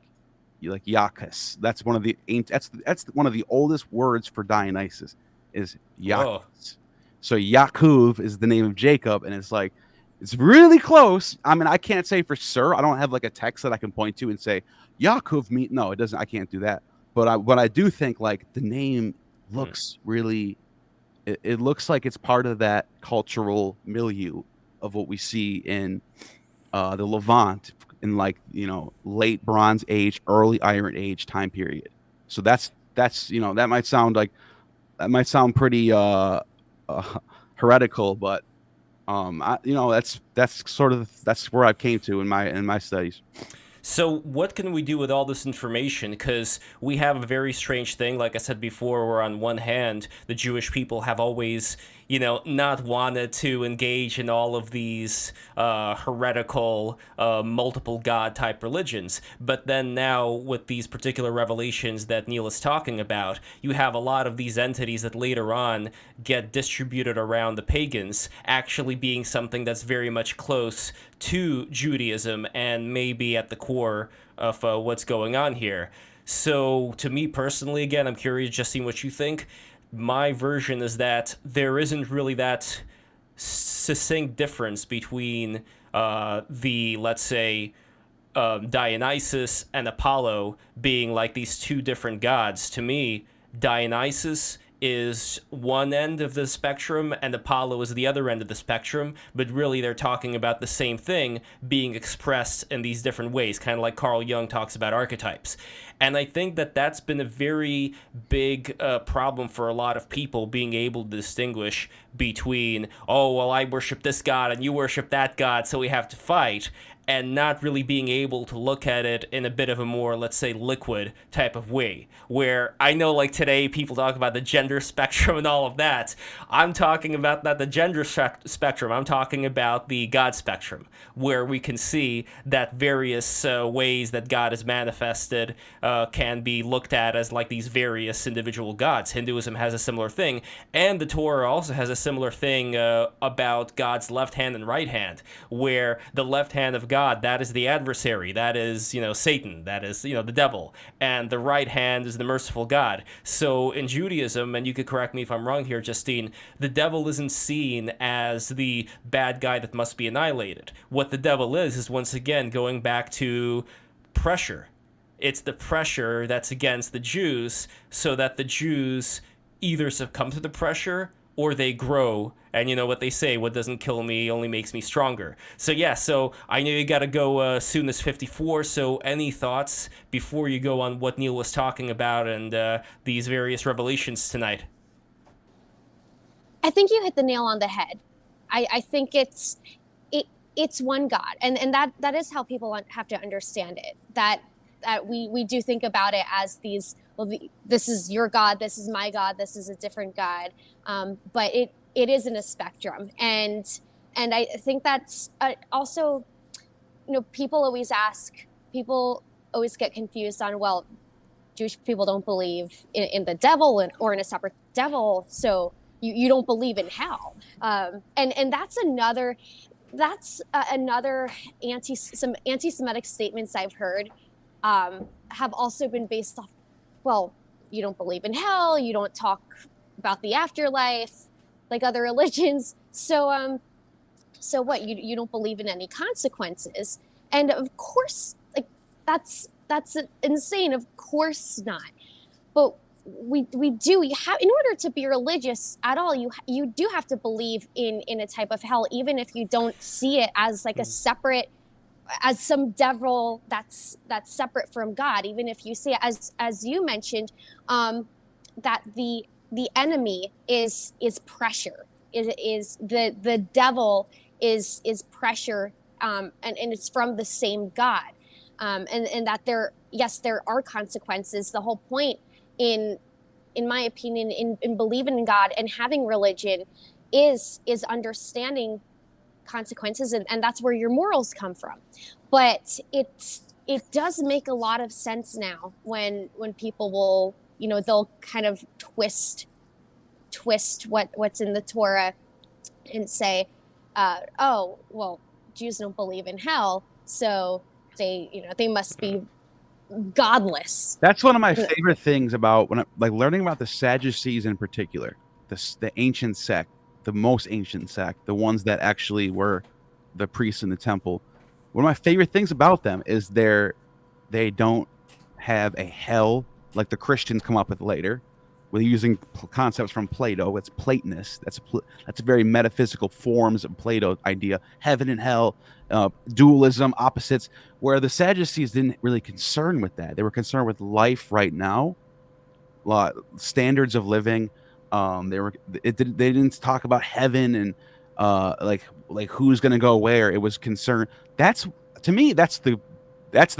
Yakus. That's one of the oldest words for Dionysus is Yakus. So Yaakov is the name of Jacob, and it's like it's really close. I mean, I can't say for sure. I don't have like a text that I can point to and say Yaakov mean. No, it doesn't. I can't do that. But I do think like the name looks really. It looks like it's part of that cultural milieu of what we see in the Levant in like late Bronze Age, early Iron Age time period. So that's that might sound pretty heretical, but that's where I came to in my studies. So what can we do with all this information? Because we have a very strange thing, like I said before, where on one hand, the Jewish people have always, not wanted to engage in all of these heretical, multiple god type religions. But then now, with these particular revelations that Neil is talking about, you have a lot of these entities that later on get distributed around the pagans actually being something that's very much close to Judaism and maybe at the core of what's going on here. So, to me personally, again, I'm curious, Justine, what you think. My version is that there isn't really that succinct difference between let's say, Dionysus and Apollo being like these two different gods. To me, Dionysus is one end of the spectrum and Apollo is the other end of the spectrum, but really they're talking about the same thing being expressed in these different ways, kind of like Carl Jung talks about archetypes. And I think that that's been a very big problem for a lot of people, being able to distinguish between, oh, well, I worship this god and you worship that god, so we have to fight, and not really being able to look at it in a bit of a more, let's say, liquid type of way. Where I know, like today, people talk about the gender spectrum and all of that. I'm talking about not the gender spectrum, I'm talking about the God spectrum, where we can see that various ways that God is manifested can be looked at as like these various individual gods. Hinduism has a similar thing, and the Torah also has a similar thing about God's left hand and right hand, where the left hand of God, that is the adversary, that is, Satan, that is, the devil, and the right hand is the merciful God. So in Judaism, and you could correct me if I'm wrong here, Justine, the devil isn't seen as the bad guy that must be annihilated. What the devil is once again going back to pressure. It's the pressure that's against the Jews, so that the Jews either succumb to the pressure or they grow. And you know what they say, what doesn't kill me only makes me stronger. So yeah, so I know you got to go soon as 54, so any thoughts before you go on what Neil was talking about and these various revelations tonight? I think you hit the nail on the head. I think it's one God, and that is how people have to understand it. That we do think about it as these. Well, this is your God, this is my God, this is a different God, but it is in a spectrum, and I think that's also, people always get confused on, well, Jewish people don't believe in the devil or in a separate devil, so you don't believe in hell, and that's another some anti-Semitic statements I've heard have also been based off, well, you don't believe in hell, you don't talk about the afterlife like other religions, so what, you don't believe in any consequences? And of course, like that's insane. Of course not. But we do, you have, in order to be religious at all, you do have to believe in a type of hell, even if you don't see it as like a separate, as some devil that's separate from God. Even if you see it as you mentioned, that the enemy is pressure. It is the devil is pressure, and it's from the same God, and that there are consequences. The whole point, in my opinion, in believing in God and having religion is understanding consequences, and that's where your morals come from. But it does make a lot of sense now when people will, they'll kind of twist what's in the Torah and say, oh, well, Jews don't believe in hell, so they must be godless. That's one of my favorite things about learning about the Sadducees in particular, the ancient sect. the most ancient sect, the ones that actually were the priests in the temple. One of my favorite things about them is they don't have a hell like the Christians come up with later. We're using concepts from Plato. It's Platonist. That's a very metaphysical forms of Plato idea. Heaven and hell, dualism, opposites. Where the Sadducees didn't really concern with that. They were concerned with life right now, standards of living. They didn't talk about heaven and like who's going to go where. It was concerned. That's, to me, that's the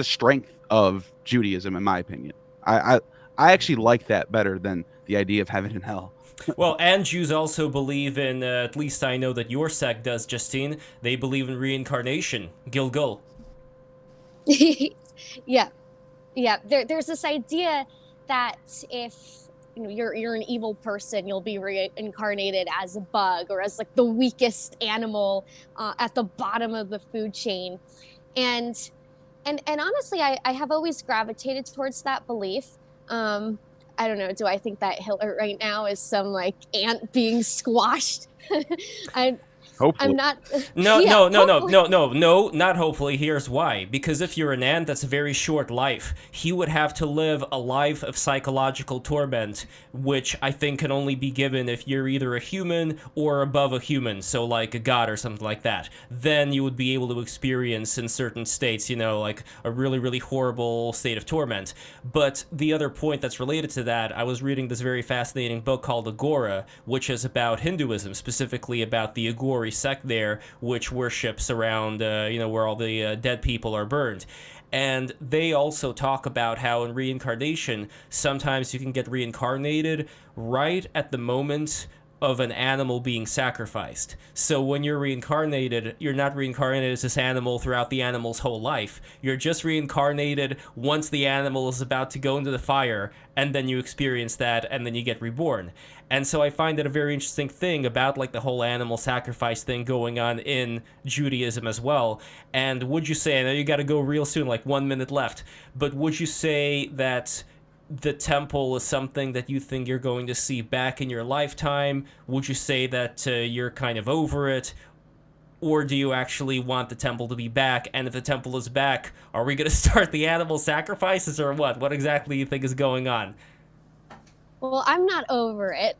strength of Judaism, in my opinion. I actually like that better than the idea of heaven and hell. Well, and Jews also believe in, at least I know that your sect does, Justine, they believe in reincarnation, Gilgul. Yeah, yeah. There's this idea that if you're an evil person, you'll be reincarnated as a bug or as like the weakest animal at the bottom of the food chain, and honestly, I have always gravitated towards that belief. I don't know. Do I think that Hitler right now is some like ant being squashed? Hopefully. I'm not. No, Yeah, no, not hopefully. Here's why. Because if you're an ant, that's a very short life. He would have to live a life of psychological torment, which I think can only be given if you're either a human or above a human, so like a god or something like that. Then you would be able to experience in certain states, like a really, really horrible state of torment. But the other point that's related to that, I was reading this very fascinating book called Agora, which is about Hinduism, specifically about the Agori sect there, which worships around, where all the dead people are burned. And they also talk about how in reincarnation, sometimes you can get reincarnated right at the moment of an animal being sacrificed. So when you're reincarnated, you're not reincarnated as this animal throughout the animal's whole life. You're just reincarnated once the animal is about to go into the fire, and then you experience that, and then you get reborn. And so I find that a very interesting thing about like the whole animal sacrifice thing going on in Judaism as well. And would you say, I know you got to go real soon, like 1 minute left, but would you say that the temple is something that you think you're going to see back in your lifetime? Would you say that you're kind of over it? Or do you actually want the temple to be back? And if the temple is back, are we going to start the animal sacrifices or what? What exactly do you think is going on? Well, I'm not over it.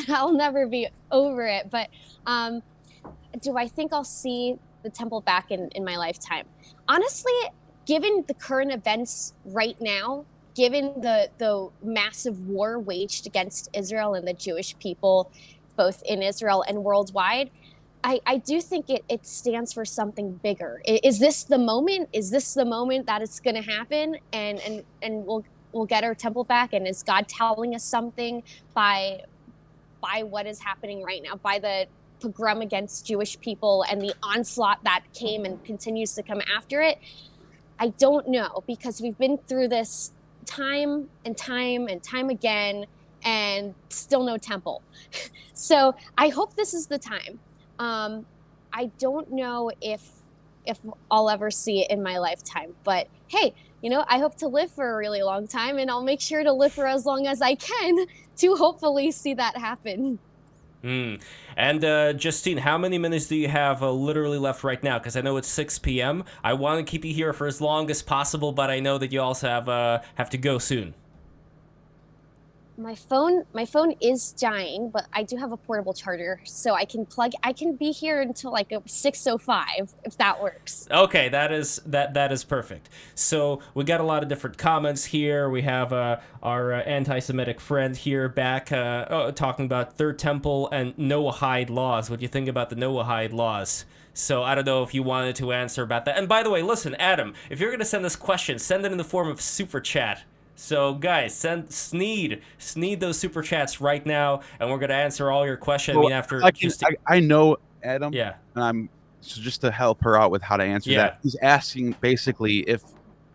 I'll never be over it. But do I think I'll see the temple back in my lifetime? Honestly, given the current events right now, given the massive war waged against Israel and the Jewish people, both in Israel and worldwide, I do think it stands for something bigger. Is this the moment? Is this the moment that it's going to happen? And we'll get our temple back? And is God telling us something by what is happening right now, by the pogrom against Jewish people and the onslaught that came and continues to come after it? I don't know, because we've been through this time and time and time again, and still no temple. So I hope this is the time. I don't know if I'll ever see it in my lifetime, but hey, I hope to live for a really long time, and I'll make sure to live for as long as I can to hopefully see that happen. And Justine, how many minutes do you have literally left right now? Because I know it's 6 p.m. I want to keep you here for as long as possible, but I know that you also have to go soon. My phone is dying, but I do have a portable charger, so I can be here until like 6:05 if that works. Okay, that is perfect. So we got a lot of different comments here. We have our anti-Semitic friend here back talking about Third Temple and Noahide laws. What do you think about the Noahide laws? So I don't know if you wanted to answer about that. And by the way, listen, Adam, if you're going to send this question, send it in the form of super chat. So guys, sneed those super chats right now, and we're gonna answer all your questions. Well, I mean, after I know Adam. Yeah. And so just to help her out with how to answer that, he's asking basically if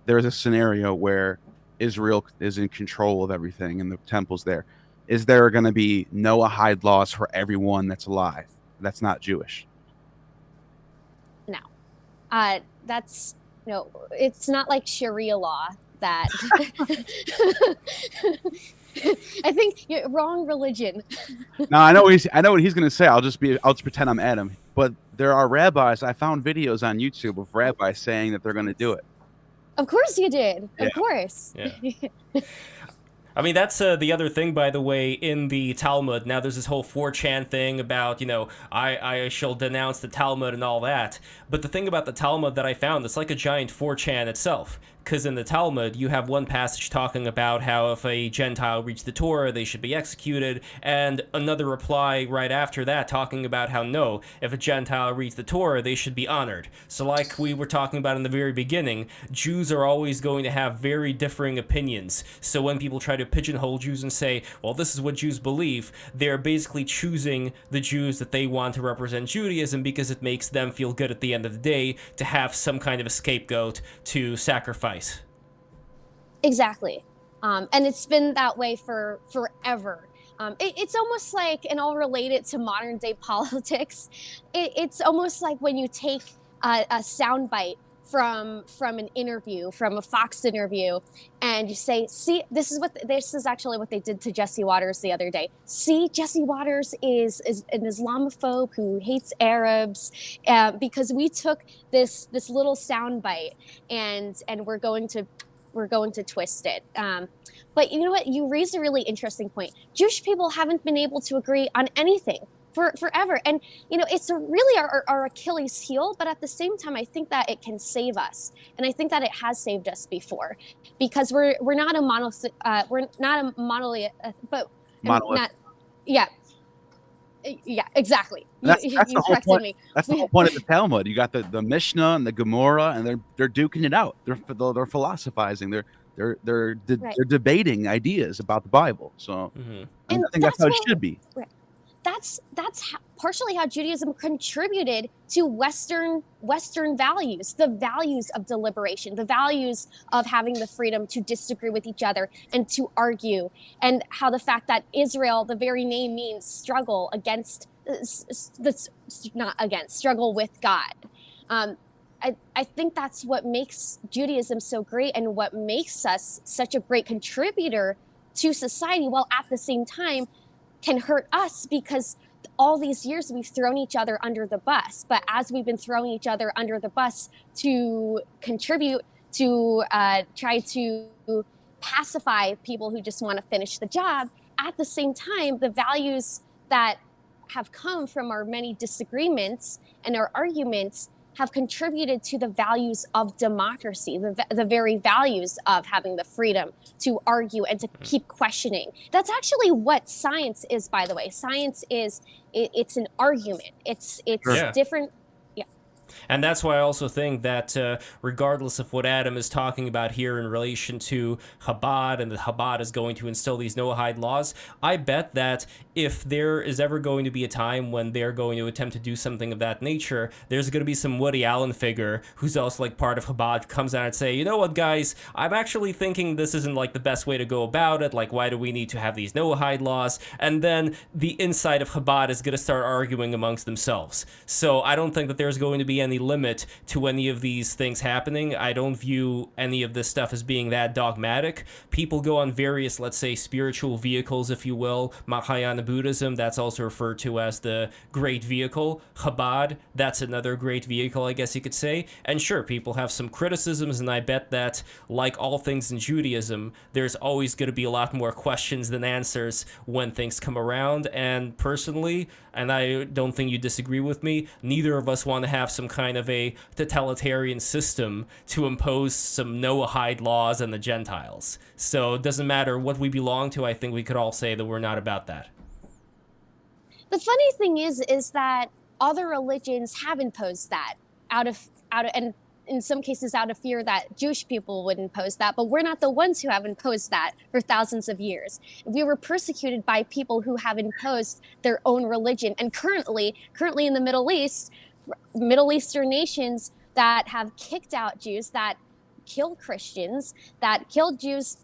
there's a scenario where Israel is in control of everything and the temple's there, is there going to be Noahide laws for everyone that's alive that's not Jewish? No, it's not like Sharia law that I think you're wrong religion. Now I know what he's gonna say. I'll just pretend I'm Adam. But there are rabbis. I found videos on YouTube of rabbis saying that they're gonna do it. Of course you did. Yeah. Of course. Yeah. I mean, that's the other thing, by the way, in the Talmud. Now, there's this whole 4chan thing about, I shall denounce the Talmud and all that. But the thing about the Talmud that I found, it's like a giant 4chan itself. Because in the Talmud, you have one passage talking about how if a Gentile reads the Torah, they should be executed, and another reply right after that talking about how no, if a Gentile reads the Torah, they should be honored. So like we were talking about in the very beginning, Jews are always going to have very differing opinions. So when people try to pigeonhole Jews and say, well, this is what Jews believe, they're basically choosing the Jews that they want to represent Judaism because it makes them feel good at the end of the day to have some kind of a scapegoat to sacrifice. Exactly. And it's been that way for forever. It's almost like, and I'll relate it to modern day politics. It's almost like when you take a soundbite from an interview, from a Fox interview, and you say, see, this is actually what they did to Jesse Waters the other day. See, Jesse Waters is an Islamophobe who hates Arabs, because we took this little soundbite and we're going to twist it. But you know what? You raised a really interesting point. Jewish people haven't been able to agree on anything forever. And, it's really our Achilles heel, but at the same time, I think that it can save us. And I think that it has saved us before, because we're not a monolith, but Monolith. not, yeah. Yeah, exactly. That's You the whole corrected point. me. That's the whole point of the Talmud. You got the Mishnah and the Gemara, and they're duking it out. They're philosophizing. They're debating ideas about the Bible. So I think that's how it should be. Right. That's partially how Judaism contributed to Western values, the values of deliberation, the values of having the freedom to disagree with each other and to argue, and how the fact that Israel, the very name means struggle against, struggle with God. I think that's what makes Judaism so great and what makes us such a great contributor to society, while at the same time can hurt us, because all these years we've thrown each other under the bus. But as we've been throwing each other under the bus to contribute to try to pacify people who just want to finish the job, at the same time, the values that have come from our many disagreements and our arguments have contributed to the values of democracy, the very values of having the freedom to argue and to keep questioning. That's actually what science is, by the way. Science is, it's an argument. It's different. Yeah. And that's why I also think that regardless of what Adam is talking about here in relation to Chabad, and that Chabad is going to instill these Noahide laws, I bet that if there is ever going to be a time when they're going to attempt to do something of that nature, there's going to be some Woody Allen figure who's also like part of Chabad, comes out and say, you know what, guys, I'm actually thinking this isn't like the best way to go about it. Like, why do we need to have these Noahide laws? And then the inside of Chabad is going to start arguing amongst themselves. So I don't think that there's going to be any limit to any of these things happening. I don't view any of this stuff as being that dogmatic. People go on various, let's say, spiritual vehicles, if you will. Mahayana Buddhism, that's also referred to as the great vehicle. Chabad, that's another great vehicle, I guess you could say. And sure, people have some criticisms, and I bet that, like all things in Judaism, there's always going to be a lot more questions than answers when things come around. And personally, and I don't think you disagree with me, neither of us want to have some kind of a totalitarian system to impose some Noahide laws on the Gentiles. So it doesn't matter what we belong to. I think we could all say that we're not about that. The funny thing is that other religions have imposed that out of and in some cases out of fear that Jewish people would impose that, but we're not the ones who have imposed that for thousands of years. We were persecuted by people who have imposed their own religion, and currently in the Middle East, Middle Eastern nations that have kicked out Jews, that kill Christians, that kill Jews,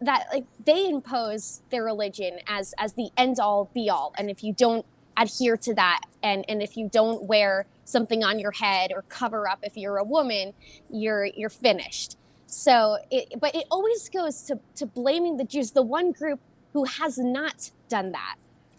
that like they impose their religion as the end all be all. And if you don't adhere to that, and if you don't wear something on your head or cover up if you're a woman, you're finished. So but it always goes to blaming the Jews, the one group who has not done that.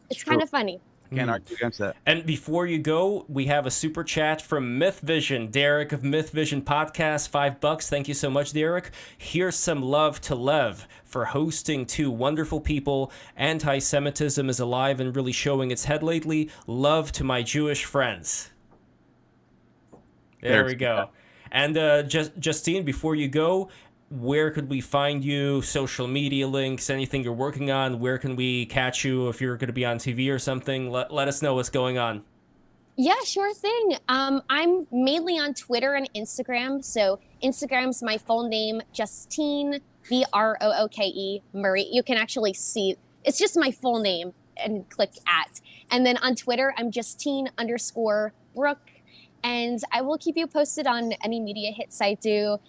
It's True. kind of funny. Can't argue against that. And before you go, we have a super chat from Myth Vision, Derek of Myth Vision Podcast, $5. Thank you so much, Derek. Here's some love to Lev for hosting two wonderful people. Anti-Semitism is alive and really showing its head lately. Love to my Jewish friends. There we go. And Justine, before you go, where could we find you? Social media links, anything you're working on? Where can we catch you if you're going to be on TV or something? Let us know what's going on. Yeah, sure thing. I'm mainly on Twitter and Instagram. So Instagram's my full name, Justine, Brooke Murray. You can actually see, it's just my full name and click at. And then on Twitter, I'm Justine_Brooke. And I will keep you posted on any media hits I do.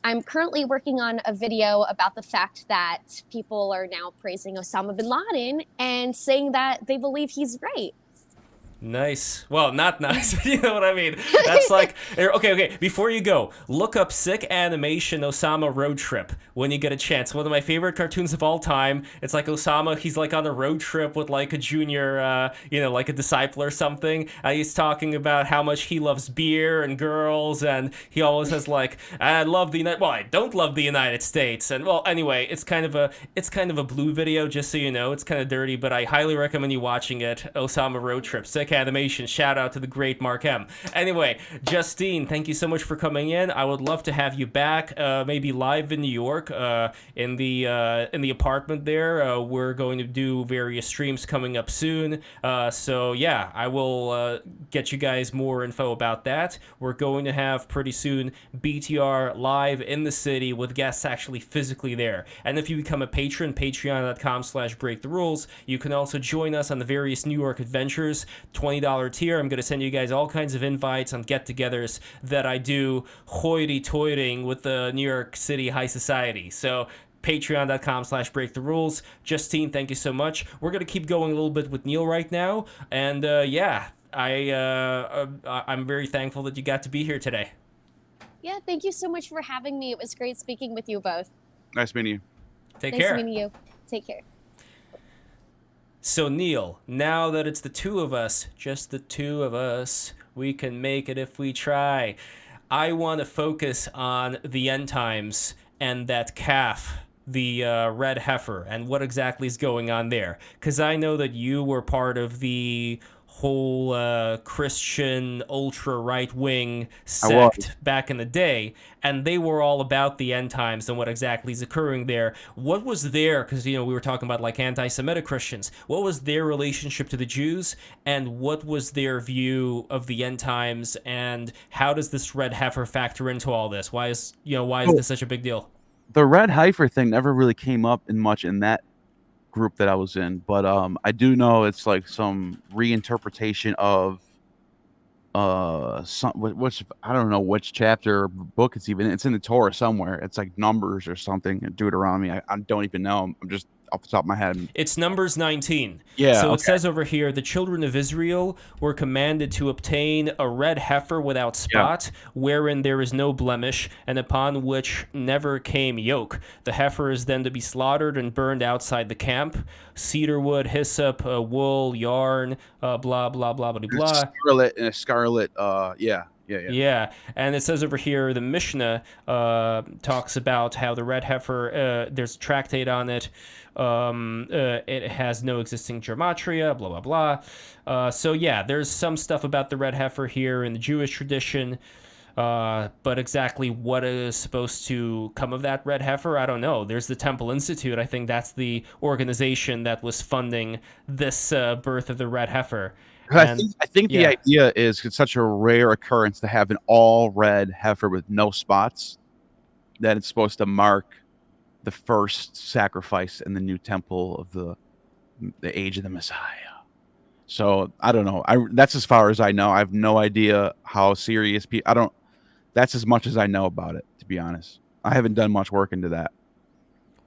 I'm currently working on a video about the fact that people are now praising Osama bin Laden and saying that they believe he's right. Nice. Well, not nice, but you know what I mean. That's like, okay. Before you go, look up Sick Animation Osama Road Trip when you get a chance. One of my favorite cartoons of all time. It's like Osama, he's like on a road trip with like a junior, like a disciple or something. He's talking about how much he loves beer and girls, and he always has like, I love the United. Well, I don't love the United States. And well, anyway, it's kind of a blue video, just so you know. It's kind of dirty, but I highly recommend you watching it. Osama Road Trip. Sick Animation. Shout out to the great Mark M. Anyway, Justine, thank you so much for coming in. I would love to have you back, maybe live in New York, in the apartment there. We're going to do various streams coming up soon. So yeah, I will get you guys more info about that. We're going to have pretty soon BTR live in the city with guests actually physically there. And if you become a patron, patreon.com/breaktherules, you can also join us on the various New York adventures. $20 tier. I'm going to send you guys all kinds of invites on get-togethers that I do hoity-toiting with the New York City high society. So patreon.com/breaktherules. Justine, thank you so much. We're going to keep going a little bit with Neil right now. And I'm very thankful that you got to be here today. Yeah, thank you so much for having me. It was great speaking with you both. Nice meeting you. Take care. Nice meeting you. Take care. So Neil, now that it's the two of us, just the two of us, we can make it if we try. I want to focus on the end times and that calf, the red heifer, and what exactly is going on there. Because I know that you were part of the whole Christian ultra right-wing sect back in the day, and they were all about the end times and what exactly is occurring there. What was their, because we were talking about like anti-Semitic Christians, what was their relationship to the Jews, and what was their view of the end times, and how does this red heifer factor into all this? Why is this such a big deal? The red heifer thing never really came up much in that group that I was in, but I do know it's like some reinterpretation of which I don't know which chapter or book it's in the Torah somewhere. It's like Numbers or something, Deuteronomy. I don't even know. I'm just off the top of my head. It's Numbers 19. Yeah. So it says over here, the children of Israel were commanded to obtain a red heifer without spot, wherein there is no blemish, and upon which never came yoke. The heifer is then to be slaughtered and burned outside the camp. Cedar wood, hyssop, wool, yarn, blah, blah, blah, blah, blah. Scarlet, Yeah, and it says over here, the Mishnah talks about how the red heifer, there's a tractate on it. It has no existing gematria, blah, blah, blah. So yeah, there's some stuff about the red heifer here in the Jewish tradition. But exactly what is supposed to come of that red heifer, I don't know. There's the Temple Institute. I think that's the organization that was funding this birth of the red heifer. I think the idea is it's such a rare occurrence to have an all red heifer with no spots that it's supposed to mark the first sacrifice in the new temple of the age of the Messiah. So I don't know. That's as far as I know. I have no idea how serious that's as much as I know about it, to be honest. I haven't done much work into that.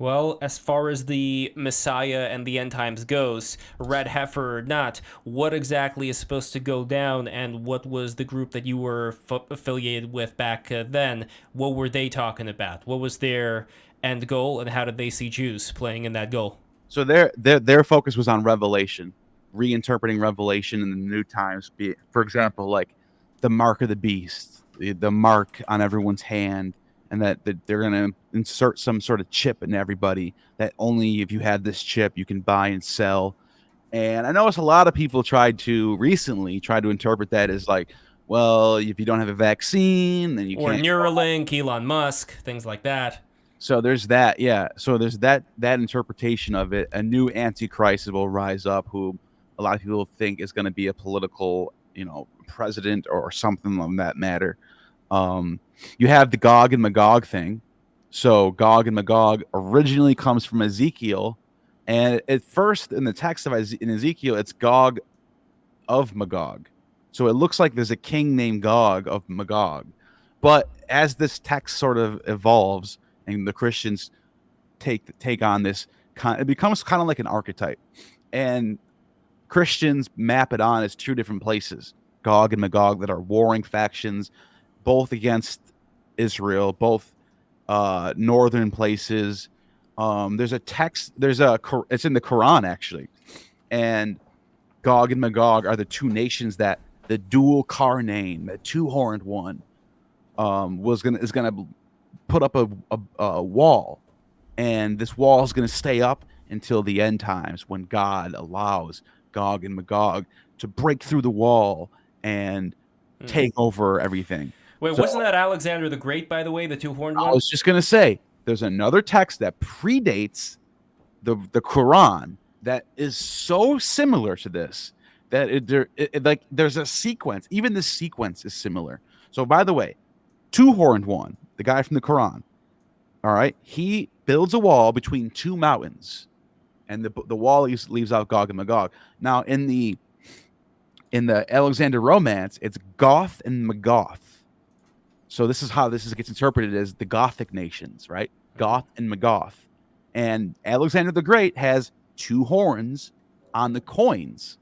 Well, as far as the Messiah and the end times goes, red heifer or not, what exactly is supposed to go down, and what was the group that you were affiliated with back then? What were they talking about? What was their end goal, and how did they see Jews playing in that goal? So their focus was on Revelation, reinterpreting Revelation in the new times. For example, like the mark of the beast, the mark on everyone's hand, and that they're going to insert some sort of chip in everybody, that only if you had this chip you can buy and sell. And I noticed a lot of people recently tried to interpret that as like, well, if you don't have a vaccine, then you Or can't. Neuralink, Elon Musk, things like that. So there's that, yeah. So there's that interpretation of it. A new antichrist will rise up, who a lot of people think is going to be a political, president or something of that matter. You have the Gog and Magog thing. So Gog and Magog originally comes from Ezekiel, and at first in the text in Ezekiel, it's Gog of Magog. So it looks like there's a king named Gog of Magog. But as this text sort of evolves and the Christians take on this, it becomes kind of like an archetype. And Christians map it on as two different places, Gog and Magog, that are warring factions, both against Israel, both northern places. There's a text, it's in the Quran actually. And Gog and Magog are the two nations that the dual Karnaim, the two-horned one, is gonna put up a wall, and this wall is gonna stay up until the end times, when God allows Gog and Magog to break through the wall and take over everything. Wait, wasn't that Alexander the Great, by the way, the two-horned one? I was just gonna say, there's another text that predates the Quran that is so similar to this that there's a sequence. Even the sequence is similar. So, by the way, two-horned one, the guy from the Quran, all right, he builds a wall between two mountains, and the wall leaves out Gog and Magog. Now, in the Alexander Romance, it's Goth and Magoth. So this is how gets interpreted as the Gothic nations, right? Goth and Magoth. And Alexander the Great has two horns on the coins.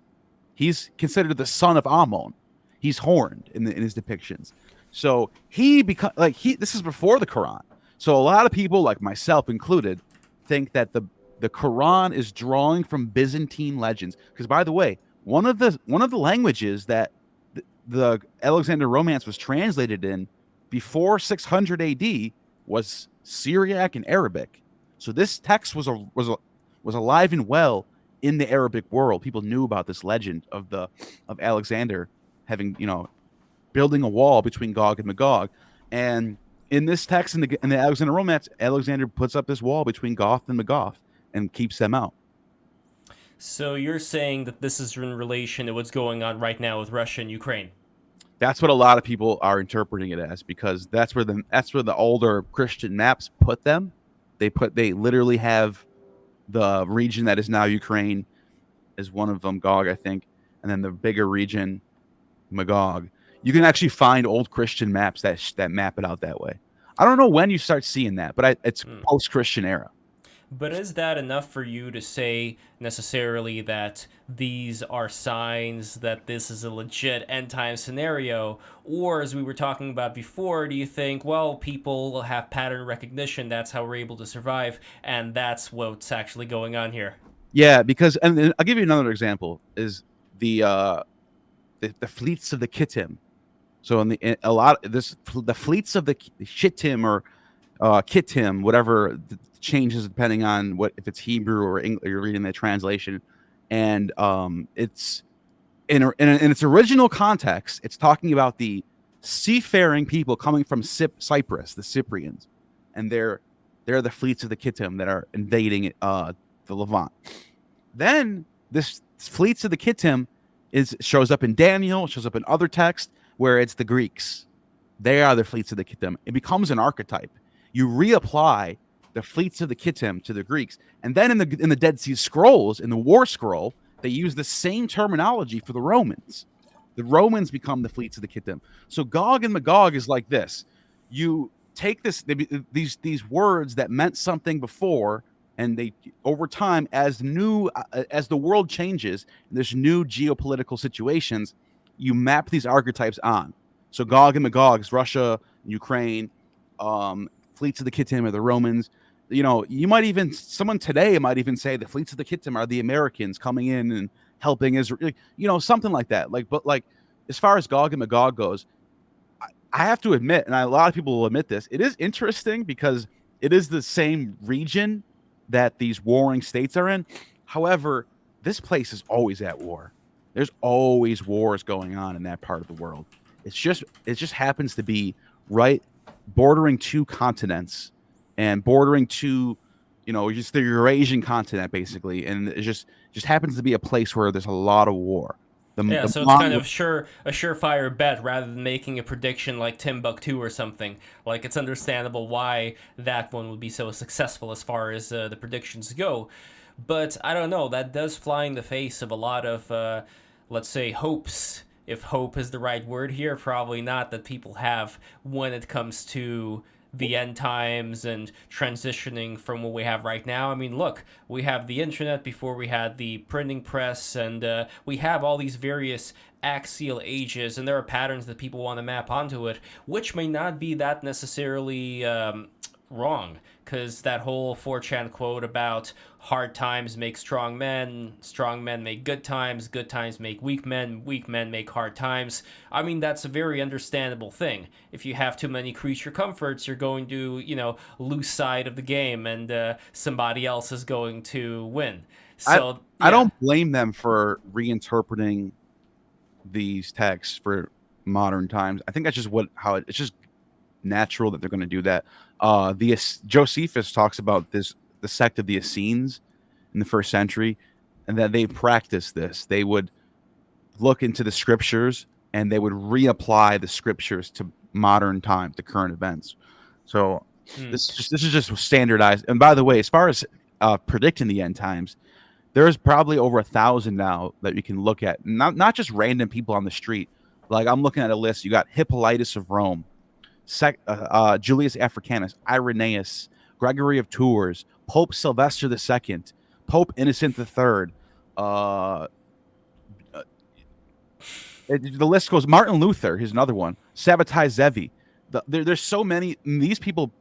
He's considered the son of Ammon. He's horned in his depictions. So this is before the Quran. So a lot of people, like myself included, think that the Quran is drawing from Byzantine legends. Because, by the way, one of the languages that the Alexander Romance was translated in before 600 AD was Syriac and Arabic. So this text was alive and well in the Arabic world. People knew about this legend of Alexander having, building a wall between Gog and Magog. And in this text, in the Alexander Romance, Alexander puts up this wall between Goth and Magoth and keeps them out. So you're saying that this is in relation to what's going on right now with Russia and Ukraine? That's what a lot of people are interpreting it as, because that's where the older Christian maps put them. They literally have the region that is now Ukraine as one of them, Gog, I think, and then the bigger region, Magog. You can actually find old Christian maps that map it out that way. I don't know when you start seeing that, but it's post-Christian era. But is that enough for you to say necessarily that these are signs that this is a legit end time scenario? Or, as we were talking about before, do you think, well, people have pattern recognition, that's how we're able to survive, and that's what's actually going on here? Yeah, because, and I'll give you another example, is the fleets of the Kittim. So the fleets of the Shittim or Kittim, whatever changes depending on if it's Hebrew or English, you're reading the translation, and it's in its original context, it's talking about the seafaring people coming from Cyprus, the Cyprians, and they're the fleets of the Kittim that are invading the Levant. Then this fleets of the Kittim shows up in Daniel, shows up in other texts where it's the Greeks. They are the fleets of the Kittim. It becomes an archetype. You reapply the fleets of the Kittim to the Greeks, and then in the Dead Sea Scrolls, in the War Scroll, they use the same terminology for the Romans. The Romans become the fleets of the Kittim. So Gog and Magog is like this. You take these words that meant something before, And they, over time, as the world changes, there's new geopolitical situations, you map these archetypes on. So Gog and Magog's Russia, Ukraine, fleets of the Kittim are the Romans. You might even, someone today might even say the fleets of the Kittim are the Americans coming in and helping Israel. Something like that. But as far as Gog and Magog goes, I have to admit, and a lot of people will admit this, it is interesting because it is the same region that these warring states are in. However, this place is always at war. There's always wars going on in that part of the world. It just happens to be right bordering two continents and bordering to, just the Eurasian continent basically, and it just happens to be a place where there's a lot of war. So it's kind of a surefire bet rather than making a prediction like Timbuktu or something. Like, it's understandable why that one would be so successful as far as the predictions go. But I don't know, that does fly in the face of a lot of, let's say, hopes. If hope is the right word here, probably not, that people have when it comes to the end times and transitioning from what we have right now. I mean, look, we have the internet before we had the printing press, and we have all these various axial ages, and there are patterns that people want to map onto it, which may not be that necessarily wrong, because that whole 4chan quote about hard times make strong men make good times make weak men make hard times. I mean, that's a very understandable thing. If you have too many creature comforts, you're going to, lose sight of the game, and somebody else is going to win. So I don't blame them for reinterpreting these texts for modern times. I think that's just it's just natural that they're going to do that. Josephus talks about the sect of the Essenes in the 1st century, and that they practiced this. They would look into the scriptures and they would reapply the scriptures to modern time, to current events. So this is just standardized. And by the way, as far as predicting the end times, there's probably over 1,000 now that you can look at. Not just random people on the street. Like, I'm looking at a list. You got Hippolytus of Rome, Julius Africanus, Irenaeus, Gregory of Tours, Pope Sylvester II, Pope Innocent III. The list goes. Martin Luther, here's another one. Sabbatai Zevi. There's so many. These people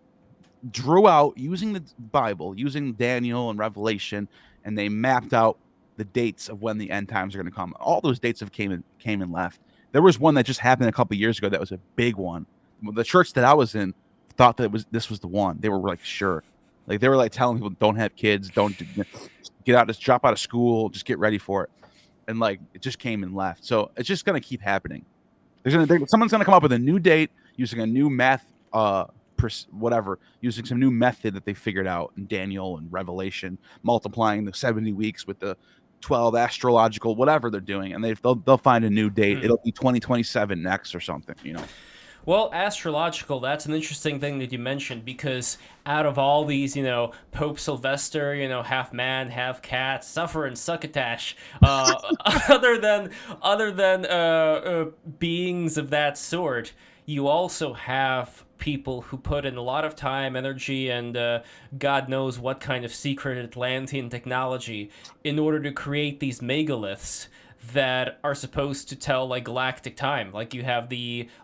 drew out, using the Bible, using Daniel and Revelation, and they mapped out the dates of when the end times are going to come. All those dates have came and left. There was one that just happened a couple of years ago that was a big one. The church that I was in thought that this was the one. They were like, sure. Like, they were like telling people, don't have kids, don't get out, just drop out of school, just get ready for it. And like, it just came and left. So it's just going to keep happening. Someone's going to come up with a new date using a new math, using some new method that they figured out in Daniel and Revelation, multiplying the 70 weeks with the 12 astrological, whatever they're doing. And they'll find a new date. It'll be 2027 next or something, Well, astrological, that's an interesting thing that you mentioned, because out of all these, Pope Sylvester, half man, half cat, suffer and succotash, other than beings of that sort, you also have people who put in a lot of time, energy, and God knows what kind of secret Atlantean technology in order to create these megaliths that are supposed to tell like galactic time. Like, you have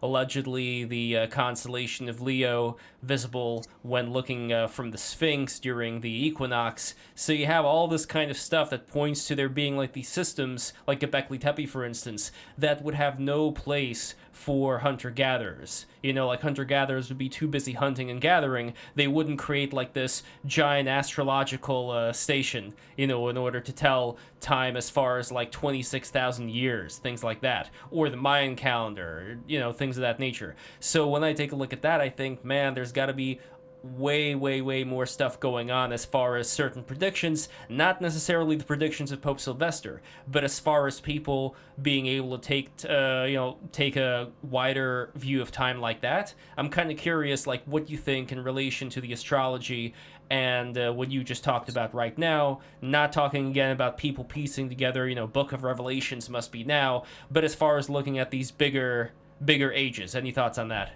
allegedly the constellation of Leo visible when looking from the Sphinx during the equinox. So you have all this kind of stuff that points to there being like these systems, like Göbekli Tepe, for instance, that would have no place for hunter-gatherers. Like, hunter-gatherers would be too busy hunting and gathering. They wouldn't create like this giant astrological station, in order to tell time as far as like 26,000 years, things like that, or the Mayan calendar, things of that nature. So when I take a look at that, I think, man, there's got to be way more stuff going on as far as certain predictions, not necessarily the predictions of Pope Sylvester, but as far as people being able to take a wider view of time like that. I'm kind of curious, like, what you think in relation to the astrology and what you just talked about right now, not talking again about people piecing together, Book of Revelations must be now, but as far as looking at these bigger ages. Any thoughts on that?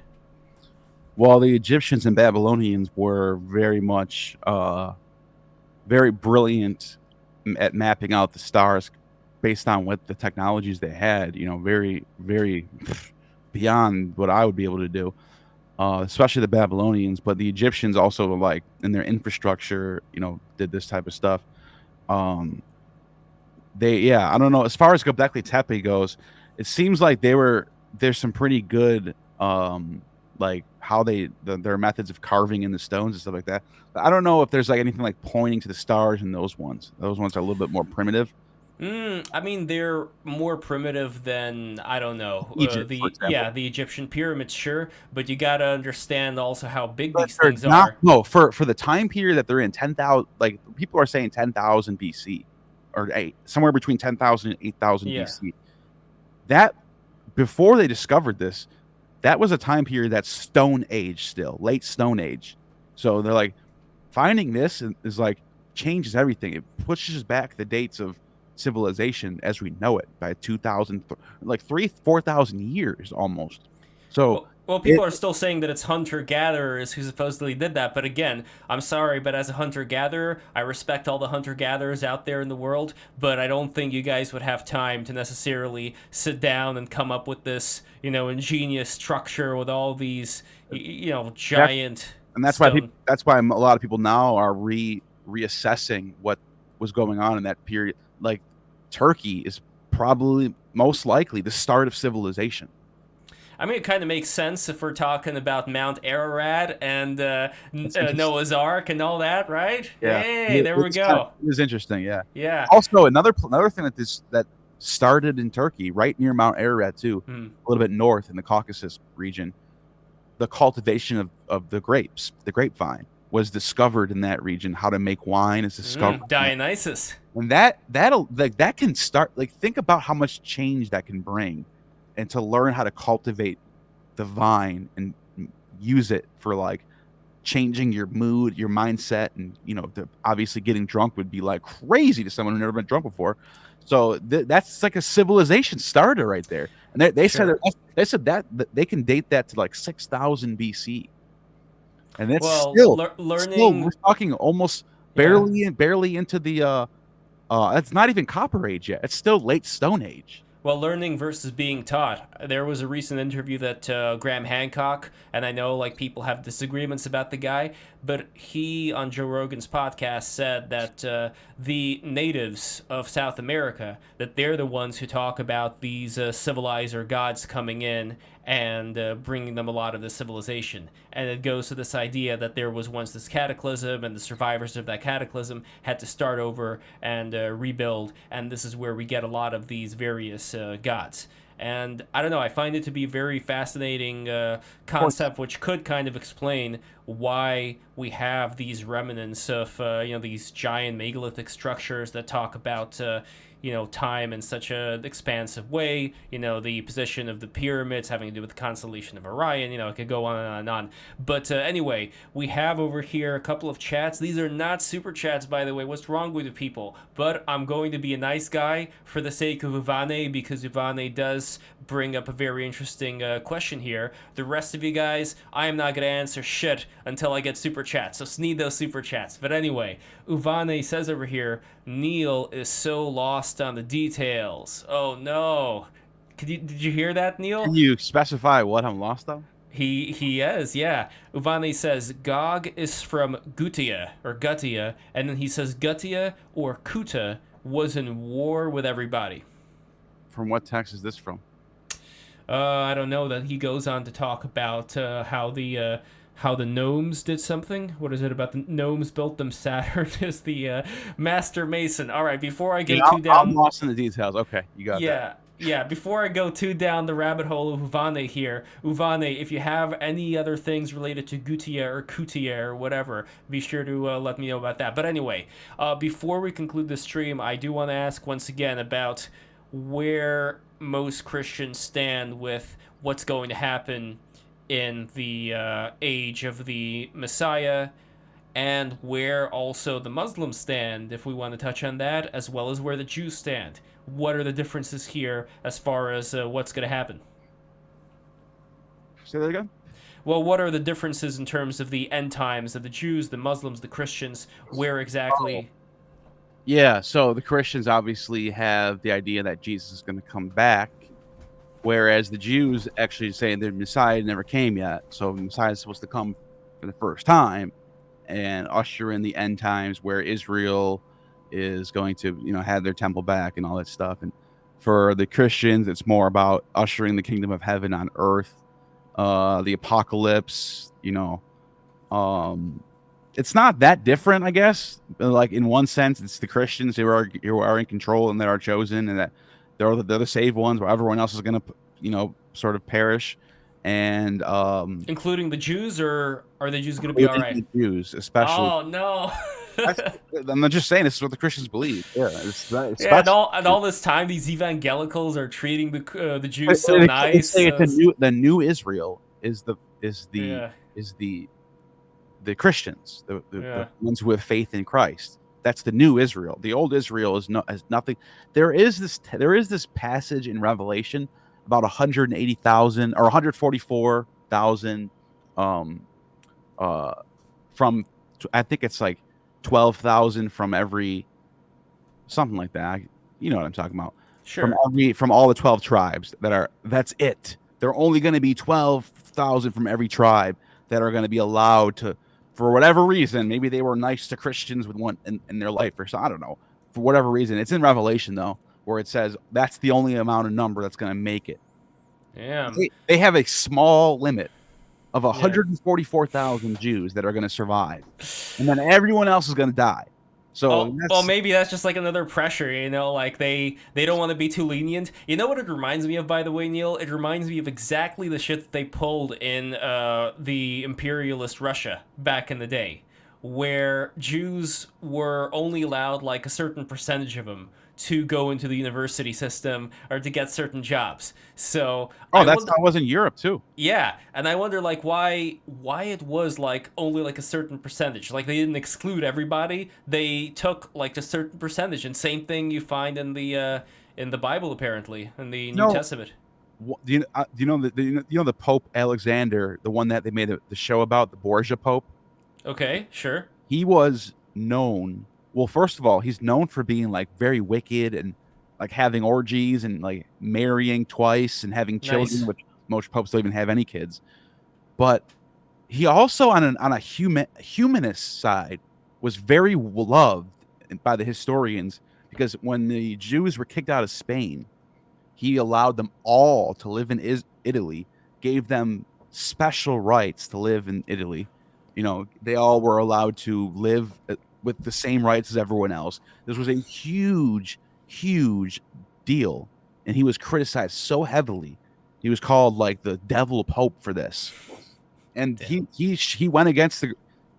Well, the Egyptians and Babylonians were very much very brilliant at mapping out the stars based on what the technologies they had. You know, very, very beyond what I would be able to do. Especially the Babylonians, but the Egyptians also, like, in their infrastructure, you know, did this type of stuff. Yeah, I don't know. As far as Göbekli Tepe goes, it seems like there's some pretty good, like how their methods of carving in the stones and stuff like that. But I don't know if there's like anything like pointing to the stars in those ones. Those ones are a little bit more primitive. I mean, they're more primitive than, I don't know, Egypt, for example. the Egyptian pyramids, sure, but you gotta understand also how big But these they're things not, are. no, for the time period that they're in, 10,000, like people are saying 10,000 BC, or somewhere between 10,000 and 8,000 Yeah. BC. That, before they discovered this, that was a time period that's Stone Age still, late Stone Age. So they're like, finding this is like changes everything. It pushes back the dates of civilization as we know it by 2,000, like 4,000 years almost. So Well, people are still saying that it's hunter-gatherers who supposedly did that, but again, I'm sorry, but as a hunter-gatherer, I respect all the hunter-gatherers out there in the world, but I don't think you guys would have time to necessarily sit down and come up with this, you know, ingenious structure with all these, you know, giant and that's stone. why that's why a lot of people now are reassessing what was going on in that period. Like, Turkey is probably most likely the start of civilization. I mean, it kind of makes sense if we're talking about Mount Ararat and Noah's Ark and all that, right? Yeah, Hey, there we go. It was interesting. Yeah. Yeah. Also, another thing that started in Turkey, right near Mount Ararat too, a little bit north in the Caucasus region, the cultivation of the grapes, the grapevine, was discovered in that region. How to make wine is discovered. Dionysus. And that can start, like, think about how much change that can bring, and to learn how to cultivate the vine and use it for like changing your mood, your mindset, and you know, obviously getting drunk would be like crazy to someone who never been drunk before. So that's like a civilization starter right there. And they said that they can date that to like 6,000 BC, and that's learning. We're talking almost barely into the it's not even Copper Age yet. It's still late Stone Age. Well, learning versus being taught. There was a recent interview that Graham Hancock, and I know like people have disagreements about the guy, but he on Joe Rogan's podcast said that the natives of South America, that they're the ones who talk about these civilizer gods coming in and bringing them a lot of the civilization. And it goes to this idea that there was once this cataclysm, and the survivors of that cataclysm had to start over and rebuild, and this is where we get a lot of these various gods. And I don't know, I find it to be a very fascinating concept, which could kind of explain why we have these remnants of, you know, these giant megalithic structures that talk about, you know, time in such an expansive way. You know, the position of the pyramids having to do with the constellation of Orion. You know, it could go on and on and on. But anyway, we have over here a couple of chats. These are not super chats, by the way. What's wrong with you people? But I'm going to be a nice guy for the sake of Ivane, because Ivane does bring up a very interesting question here. The rest of you guys, I am not going to answer shit until I get super chats. So need those super chats. But anyway, Uvane says over here, Neil is so lost on the details. Oh no. Did you hear that, Neil? Can you specify what I'm lost on? He is, yeah. Uvane says Gog is from Gutia, and then he says Gutia or Kuta was in war with everybody. From what text is this from? I don't know. That he goes on to talk about how the gnomes did something. What is it about the gnomes built them? Saturn is the master mason. All right, before I go too down... I'm lost in the details. Okay, you got that. Yeah, before I go too down the rabbit hole of Uvane here, Uvane, if you have any other things related to Gutia or Kutia or whatever, be sure to let me know about that. But anyway, before we conclude the stream, I do want to ask once again about where most Christians stand with what's going to happen in the age of the Messiah, and where also the Muslims stand, if we want to touch on that, as well as where the Jews stand. What are the differences here as far as what's going to happen? Say that again? Well, what are the differences in terms of the end times of the Jews, the Muslims, the Christians? Where exactly Yeah, so the Christians obviously have the idea that Jesus is going to come back, whereas the Jews actually say the Messiah never came yet. So the Messiah is supposed to come for the first time and usher in the end times where Israel is going to, have their temple back and all that stuff. And for the Christians, it's more about ushering the kingdom of heaven on earth, the apocalypse, um, it's not that different, I guess. Like in one sense, it's the Christians who are in control and that are chosen, and that they're the saved ones, where everyone else is going to, sort of perish. And Including the Jews, or are the Jews going to be all including right? the Jews, especially. Oh no. I'm not just saying this is what the Christians believe. Yeah, Yeah, and especially. all this time, these evangelicals are treating the They Jews so nice. say it's the new Israel is the is the Yeah, is the Christians, the yeah, ones who have faith in Christ. That's the new Israel. The old Israel has nothing. There is this passage in Revelation about 180,000 or 144,000 um uh from, I think it's like 12,000 from every, something like that. You know what I'm talking about. sure. From all the 12 tribes that's it. There are only going to be 12,000 from every tribe that are going to be allowed to, for whatever reason. Maybe they were nice to Christians with one in their life, or so, I don't know. For whatever reason, it's in Revelation though, where it says that's the only amount of number that's going to make it. Yeah, They have a small limit of yeah. 144,000 Jews that are going to survive, and then everyone else is going to die. So Well, that's maybe that's just like another pressure, like they don't want to be too lenient. You know what it reminds me of, by the way, Neil? It reminds me of exactly the shit that they pulled in the imperialist Russia back in the day, where Jews were only allowed like a certain percentage of them to go into the university system or to get certain jobs. So I that's wonder, how it was in Europe too. yeah, and I wonder like why it was like only like a certain percentage. Like they didn't exclude everybody. They took like a certain percentage, and same thing you find in the Bible apparently in the New No, Testament. do you know the Pope Alexander, the one that they made the show about, the Borgia Pope? Okay, sure. He was known. Well, first of all, he's known for being like very wicked and like having orgies and like marrying twice and having children, Nice. which most popes don't even have any kids. But he also, on a humanist side, was very loved by the historians, because when the Jews were kicked out of Spain, he allowed them all to live in Italy, gave them special rights to live in Italy. They all were allowed to live with the same rights as everyone else. This was a huge, huge deal, and he was criticized so heavily. He was called like the devil pope for this, and Damn. he went against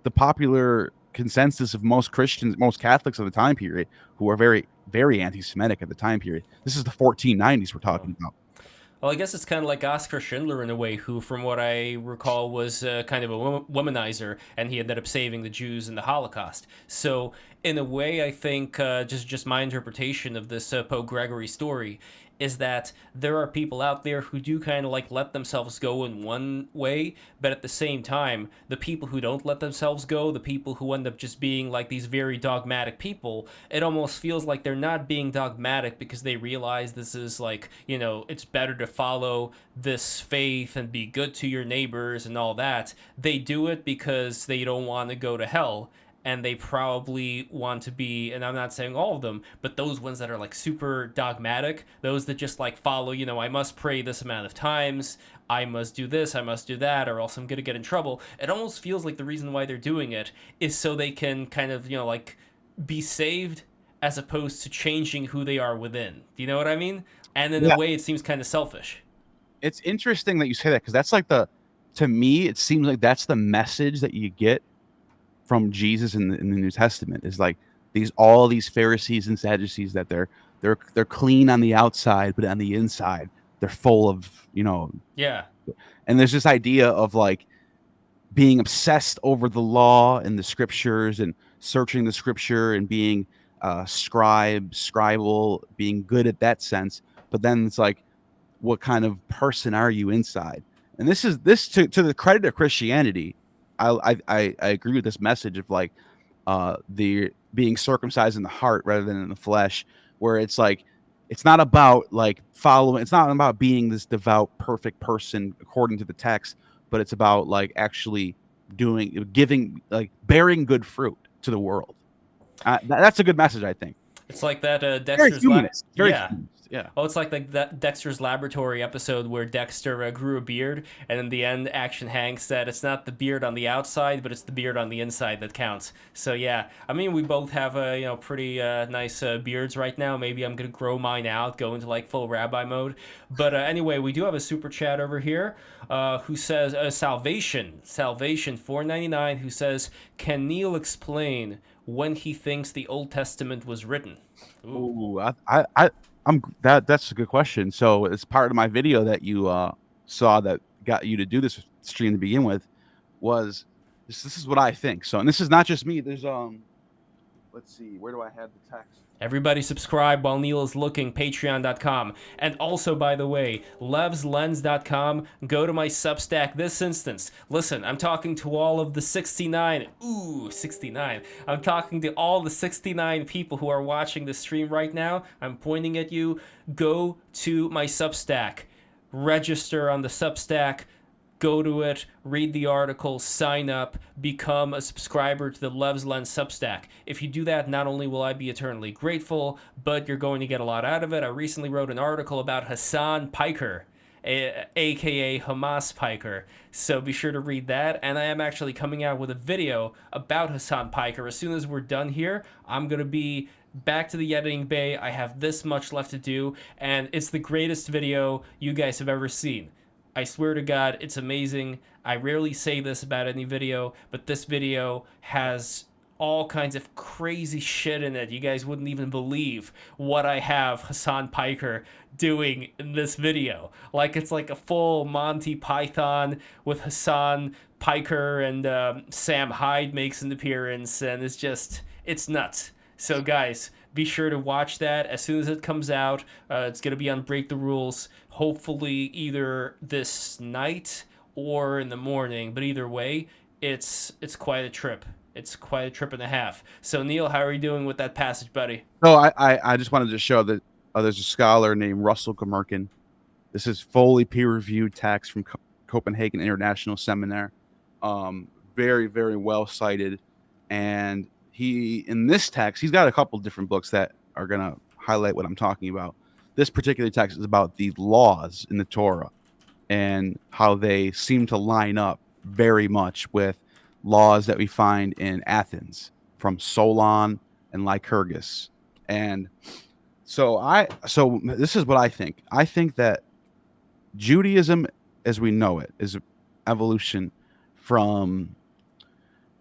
the popular consensus of most Christians, most Catholics of the time period, who were very, very anti-Semitic at the time period. This is the 1490s we're Oh. talking about. Well, I guess it's kind of like Oskar Schindler in a way, who, from what I recall, was kind of a womanizer, and he ended up saving the Jews in the Holocaust. So, in a way, I think just my interpretation of this Pope Gregory story is that there are people out there who do kind of like let themselves go in one way, but at the same time, the people who don't let themselves go, the people who end up just being like these very dogmatic people, it almost feels like they're not being dogmatic because they realize this is like, it's better to follow this faith and be good to your neighbors and all that. They do it because they don't want to go to hell, and they probably want to be, and I'm not saying all of them, but those ones that are like super dogmatic, those that just like follow, I must pray this amount of times, I must do this, I must do that, or else I'm gonna get in trouble. It almost feels like the reason why they're doing it is so they can kind of, like be saved, as opposed to changing who they are within. Do you know what I mean? And in a Yeah, way, it seems kind of selfish. it's interesting that you say that, because that's like to me, it seems like that's the message that you get from Jesus in the New Testament, is like all these Pharisees and Sadducees, that they're clean on the outside, but on the inside they're full of, Yeah. and there's this idea of like being obsessed over the law and the scriptures and searching the scripture and being scribal, being good at that sense. But then it's like, what kind of person are you inside? And this to the credit of Christianity. I agree with this message of like the being circumcised in the heart rather than in the flesh, where it's like it's not about like following, it's not about being this devout perfect person according to the text, but it's about like actually giving, like bearing good fruit to the world. That's a good message, I think. It's like that Very Dexter's Lab. humanist. Very Yeah. humanist. Yeah. Oh, it's like that Dexter's Laboratory episode where Dexter grew a beard, and in the end, Action Hank said it's not the beard on the outside, but it's the beard on the inside that counts. So yeah, I mean, we both have pretty nice beards right now. Maybe I'm gonna grow mine out, go into like full rabbi mode. But anyway, we do have a super chat over here who says Salvation 4.99, who says, can Neil explain when he thinks the Old Testament was written? Ooh, that's a good question. So it's part of my video that you saw that got you to do this stream to begin with was this is what I think. So, and this is not just me. There's let's see, where do I have the text? Everybody subscribe while Neil is looking, patreon.com. And also, by the way, levslens.com. Go to my Substack this instance. Listen, I'm talking to all of the 69. Ooh, 69. I'm talking to all the 69 people who are watching the stream right now. I'm pointing at you. Go to my Substack. Register on the Substack. Go to it, read the article, sign up, become a subscriber to the Lev's Lens Substack. If you do that, not only will I be eternally grateful, but you're going to get a lot out of it. I recently wrote an article about Hassan Piker, aka Hamas Piker, so be sure to read that. And I am actually coming out with a video about Hassan Piker. As soon as we're done here, I'm going to be back to the editing bay. I have this much left to do, and it's the greatest video you guys have ever seen. I swear to God, it's amazing. I rarely say this about any video, but this video has all kinds of crazy shit in it. You guys wouldn't even believe what I have Hassan Piker doing in this video. Like, it's like a full Monty Python with Hassan Piker, and Sam Hyde makes an appearance, and it's nuts. So guys, be sure to watch that as soon as it comes out. It's going to be on Break the Rules, hopefully either this night or in the morning. But either way, it's quite a trip. It's quite a trip and a half. So Neil, how are you doing with that passage, buddy? So I just wanted to show that there's a scholar named Russell Gamerkin. This is fully peer-reviewed text from Copenhagen International Seminar. Very, very well cited. And in this text, he's got a couple different books that are going to highlight what I'm talking about. This particular text is about the laws in the Torah and how they seem to line up very much with laws that we find in Athens from Solon and Lycurgus. And so this is what I think. I think that Judaism as we know it is evolution from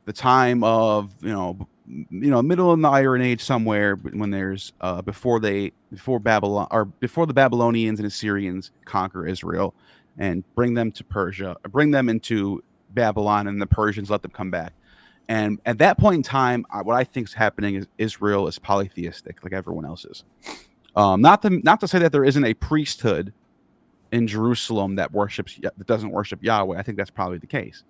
the time of middle of the Iron Age, somewhere when there's before the Babylonians and Assyrians conquer Israel and bring them to Persia, bring them into Babylon, and the Persians let them come back. And at that point in time, what I think is happening is Israel is polytheistic, like everyone else is. Not to say that there isn't a priesthood in Jerusalem that doesn't worship Yahweh. I think that's probably the case.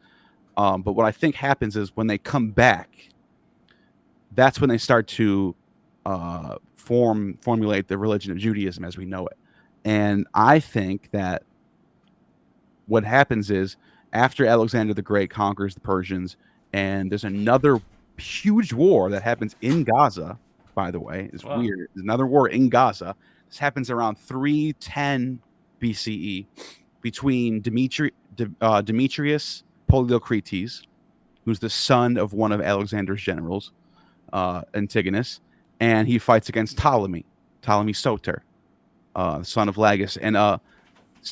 But what I think happens is when they come back, that's when they start to formulate the religion of Judaism as we know it. And I think that what happens is after Alexander the Great conquers the Persians, and there's another huge war that happens in Gaza, by the way. It's weird. There's another war in Gaza. This happens around 310 BCE between Demetrius Poliorcetes, who's the son of one of Alexander's generals, Antigonus, and he fights against Ptolemy Soter, son of Lagus, and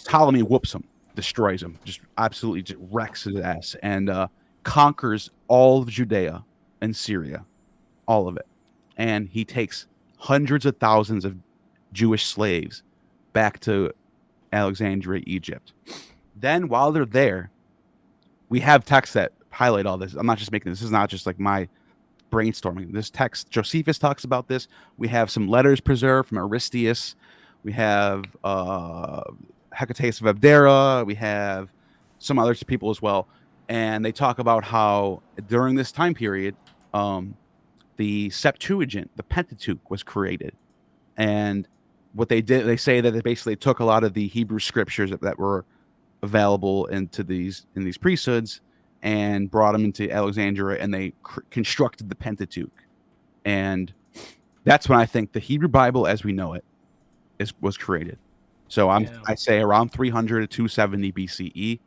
Ptolemy whoops him, destroys him, just absolutely just wrecks his ass, and conquers all of Judea and Syria, all of it, and he takes hundreds of thousands of Jewish slaves back to Alexandria, Egypt. Then while they're there, we have texts that highlight all this. I'm not just making this. This is not just like my brainstorming. This text, Josephus talks about this. We have some letters preserved from Aristeas. We have Hecataeus of Abdera. We have some other people as well. And they talk about how during this time period, the Septuagint, the Pentateuch, was created. And what they did, they say that they basically took a lot of the Hebrew scriptures that were available in these priesthoods and brought them into Alexandria, and they constructed the Pentateuch. And that's when I think the Hebrew Bible as we know it was created. So I say around 300 to 270 BCE.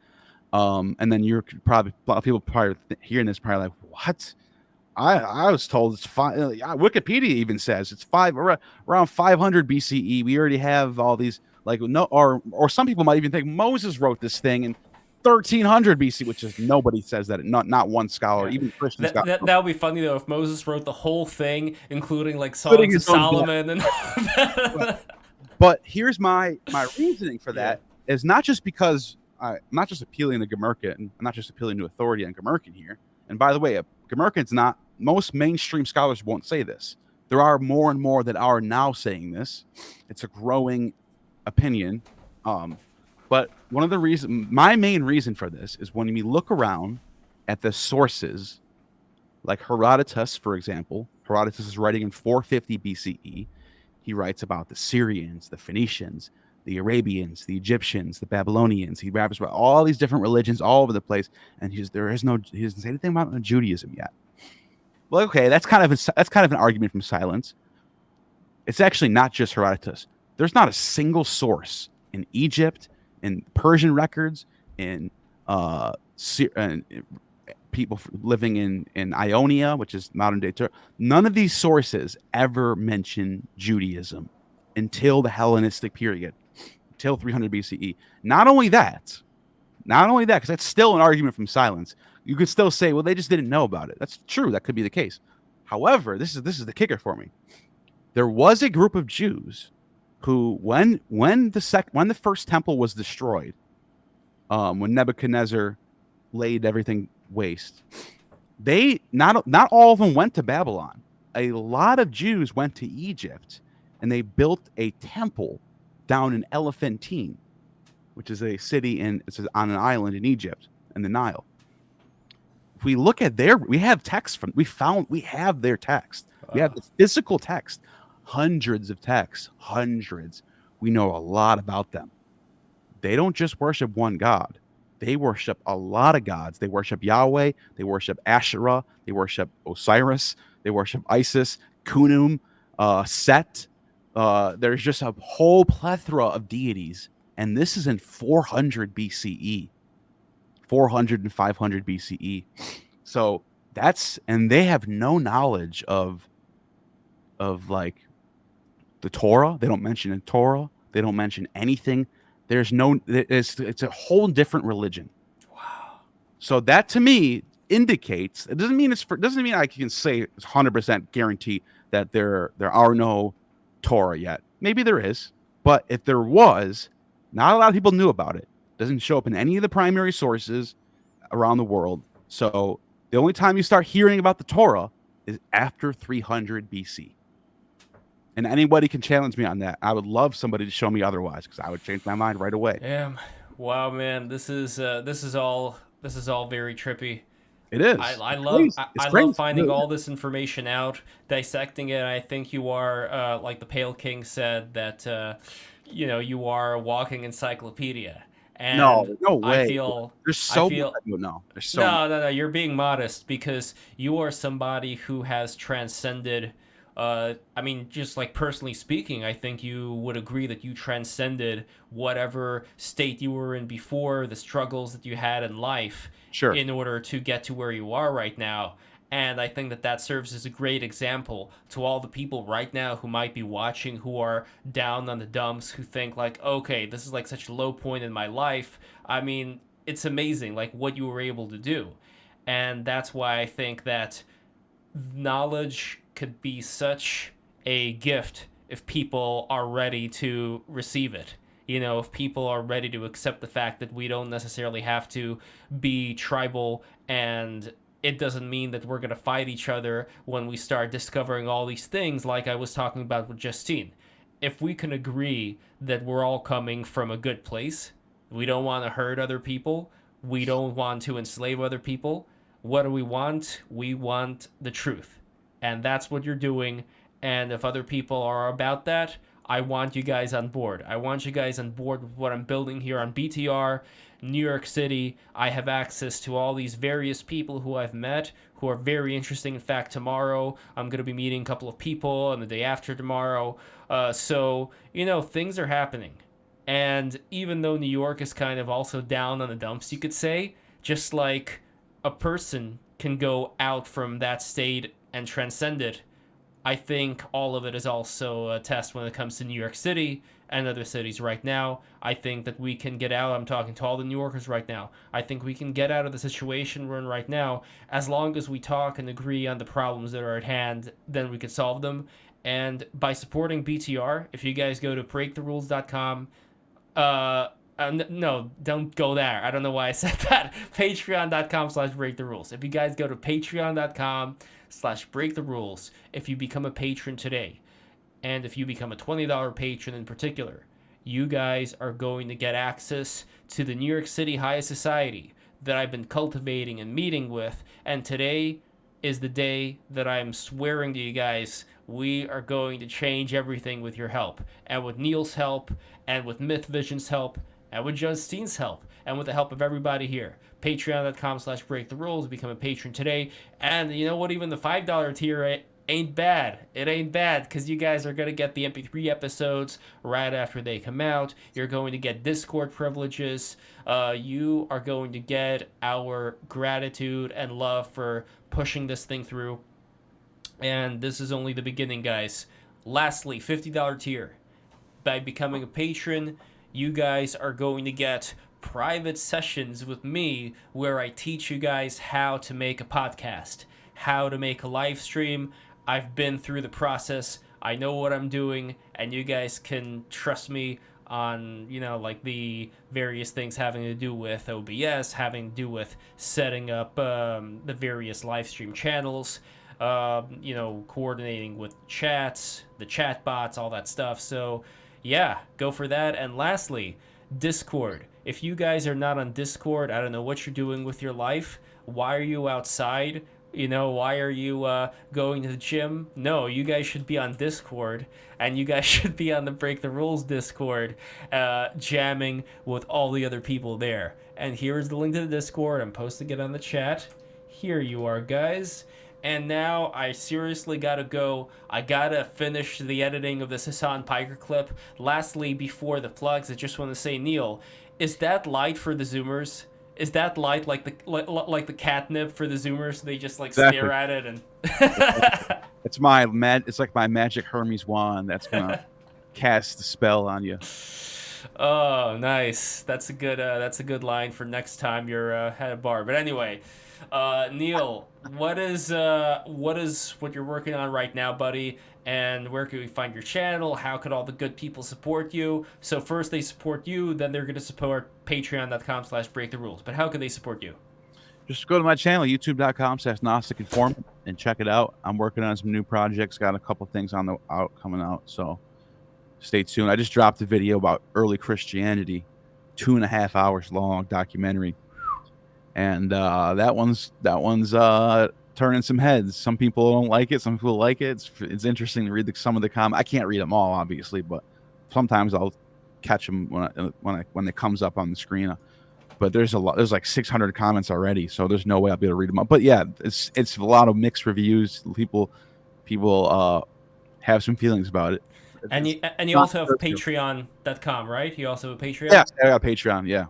And then you're probably, a lot of people probably hearing this probably like, what? I was told it's five. Wikipedia even says it's around 500 BCE. We already have all these, like, no, or some people might even think Moses wrote this thing in 1300 BC, which is, nobody says that. Not one scholar, even Christians. That would be funny though if Moses wrote the whole thing, including like Songs of Solomon and all that. But here's my reasoning for that is not just because I'm not just appealing to Gomurka, and I'm not just appealing to authority on Gomurkan here. And by the way, Gomurkan's not, most mainstream scholars won't say this. There are more and more that are now saying this. It's a growing opinion. But one of the reasons, my main reason for this is when we look around at the sources, like Herodotus, for example. Herodotus is writing in 450 BCE. He writes about the Syrians, the Phoenicians, the Arabians, the Egyptians, the Babylonians. He raps about all these different religions all over the place, and he doesn't say anything about Judaism yet. Well, okay, that's kind of an argument from silence. It's actually not just Herodotus. There's not a single source in Egypt, in Persian records, in people living in Ionia, which is modern day Turkey. None of these sources ever mention Judaism until the Hellenistic period, till 300 BCE. Not only that, because that's still an argument from silence. You could still say, well, they just didn't know about it. That's true. That could be the case. However, this is the kicker for me. There was a group of Jews who, when the first temple was destroyed, when Nebuchadnezzar laid everything waste, they not all of them went to Babylon. A lot of Jews went to Egypt, and they built a temple down in Elephantine, which is a city on an island in Egypt in the Nile. If we look at we have text we have their text. We have the physical text, hundreds of texts, hundreds. We know a lot about them. They don't just worship one God. They worship a lot of gods. They worship Yahweh. They worship Asherah. They worship Osiris. They worship Isis, Khnum, Set. There's just a whole plethora of deities. And this is in 400 BCE. 400 and 500 BCE. So and they have no knowledge of like the Torah. They don't mention the Torah. They don't mention anything. It's a whole different religion. Wow. So that to me indicates, it doesn't mean I can say it's 100% guarantee that there are no Torah yet. Maybe there is, but if there was, not a lot of people knew about it. Doesn't show up in any of the primary sources around the world. So the only time you start hearing about the Torah is after 300 BC. And anybody can challenge me on that. I would love somebody to show me otherwise, because I would change my mind right away. Yeah. Wow, man. This is all very trippy. It is. I love finding all this information out, dissecting it. I think you are, like the Pale King said, that you are a walking encyclopedia. And no way. I feel there's so no. You're being modest, because you are somebody who has transcended. Just like personally speaking, I think you would agree that you transcended whatever state you were in before, the struggles that you had in life, sure, in order to get to where you are right now. And I think that serves as a great example to all the people right now who might be watching, who are down on the dumps, who think like, okay, this is like such a low point in my life. I mean, it's amazing like what you were able to do. And that's why I think that knowledge could be such a gift if people are ready to receive it. If people are ready to accept the fact that we don't necessarily have to be tribal, and it doesn't mean that we're going to fight each other when we start discovering all these things like I was talking about with Justine. If we can agree that we're all coming from a good place, we don't want to hurt other people, we don't want to enslave other people, what do we want? We want the truth. and that's what you're doing. And if other people are about that, I want you guys on board. I want you guys on board with what I'm building here on BTR, New York City. I have access to all these various people who I've met who are very interesting. In fact, tomorrow I'm going to be meeting a couple of people, and the day after tomorrow. So, things are happening. And even though New York is kind of also down on the dumps, you could say, just like a person can go out from that state and transcend it, I think all of it is also a test when it comes to New York City and other cities right now. I think that we can get out. I'm talking to all the New Yorkers right now. I think we can get out of the situation we're in right now as long as we talk and agree on the problems that are at hand, then we can solve them. And by supporting BTR, if you guys go to breaktherules.com, no, don't go there. I don't know why I said that. Patreon.com/breaktherules. If you guys go to patreon.com/breaktherules, if you become a patron today, and if you become a $20 patron in particular, you guys are going to get access to the New York City High Society that I've been cultivating and meeting with. And today is the day that I'm swearing to you guys, we are going to change everything with your help. And with Neil's help, and with Myth Vision's help, and with Justine's help, and with the help of everybody here. Patreon.com/breaktherules. Become a patron today. And you know what? Even the $5 tier ain't bad. It ain't bad, because you guys are going to get the MP3 episodes right after they come out. You're going to get Discord privileges. You are going to get our gratitude and love for pushing this thing through. And this is only the beginning, guys. Lastly, $50 tier. By becoming a patron, you guys are going to get private sessions with me where I teach you guys how to make a podcast, how to make a live stream. I've been through the process. I know what I'm doing, and you guys can trust me on, like the various things having to do with OBS, having to do with setting up the various live stream channels, coordinating with chats, the chat bots, all that stuff. So yeah, go for that. And lastly, Discord. If you guys are not on Discord, I don't know what you're doing with your life. Why are you outside? Why are you going to the gym? No, you guys should be on Discord, and you guys should be on the Break the Rules Discord, jamming with all the other people there. And here's the link to the Discord. I'm posting it on the chat. Here you are, guys. And now I seriously gotta go. I gotta finish the editing of this Hassan Piker clip. Lastly, before the plugs, I just want to say, Neil, is that light for the Zoomers? Is that light like the catnip for the Zoomers? They just Exactly. Stare at it and. It's like my magic Hermes wand that's gonna cast the spell on you. Oh, nice. That's a good line for next time you're at a bar. But anyway, Neil, what is what you're working on right now, buddy? And where can we find your channel? How could all the good people support you? So first they support you, then they're going to support patreon.com/breaktherules. But how can they support you? Just go to my channel, youtube.com/Gnostic Informant, and check it out. I'm working on some new projects. Got a couple things coming out, so stay tuned. I just dropped a video about early Christianity, 2.5 hours long documentary, and that one's turning some heads. Some people don't like it. Some people like it. It's interesting to read some of the comments. I can't read them all, obviously, but sometimes I'll catch them when it comes up on the screen. But there's a lot. There's like 600 comments already, so there's no way I'll be able to read them all. But yeah, it's a lot of mixed reviews. People have some feelings about it. And you also have patreon.com, right? You also have a Patreon? Yeah, I got Patreon, yeah.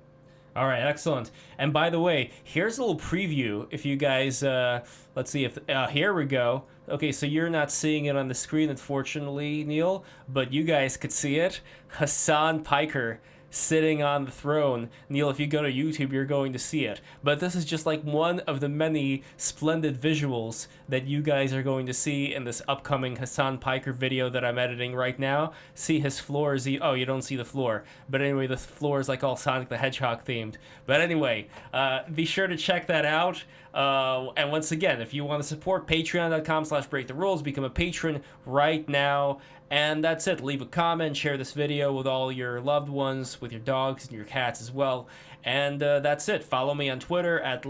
All right, excellent. And by the way, here's a little preview. If you guys, let's see if, here we go. Okay, so you're not seeing it on the screen, unfortunately, Neil, but you guys could see it. Hassan Piker sitting on the throne. Neil, if you go to YouTube, you're going to see it. But this is just like one of the many splendid visuals that you guys are going to see in this upcoming Hassan Piker video that I'm editing right now. See his floor is... Oh, you don't see the floor. But anyway, the floor is like all Sonic the Hedgehog themed. But anyway, be sure to check that out. And once again, if you want to support, patreon.com/breaktherules, become a patron right now. And that's it. Leave a comment, share this video with all your loved ones, with your dogs and your cats as well. And that's it. Follow me on Twitter at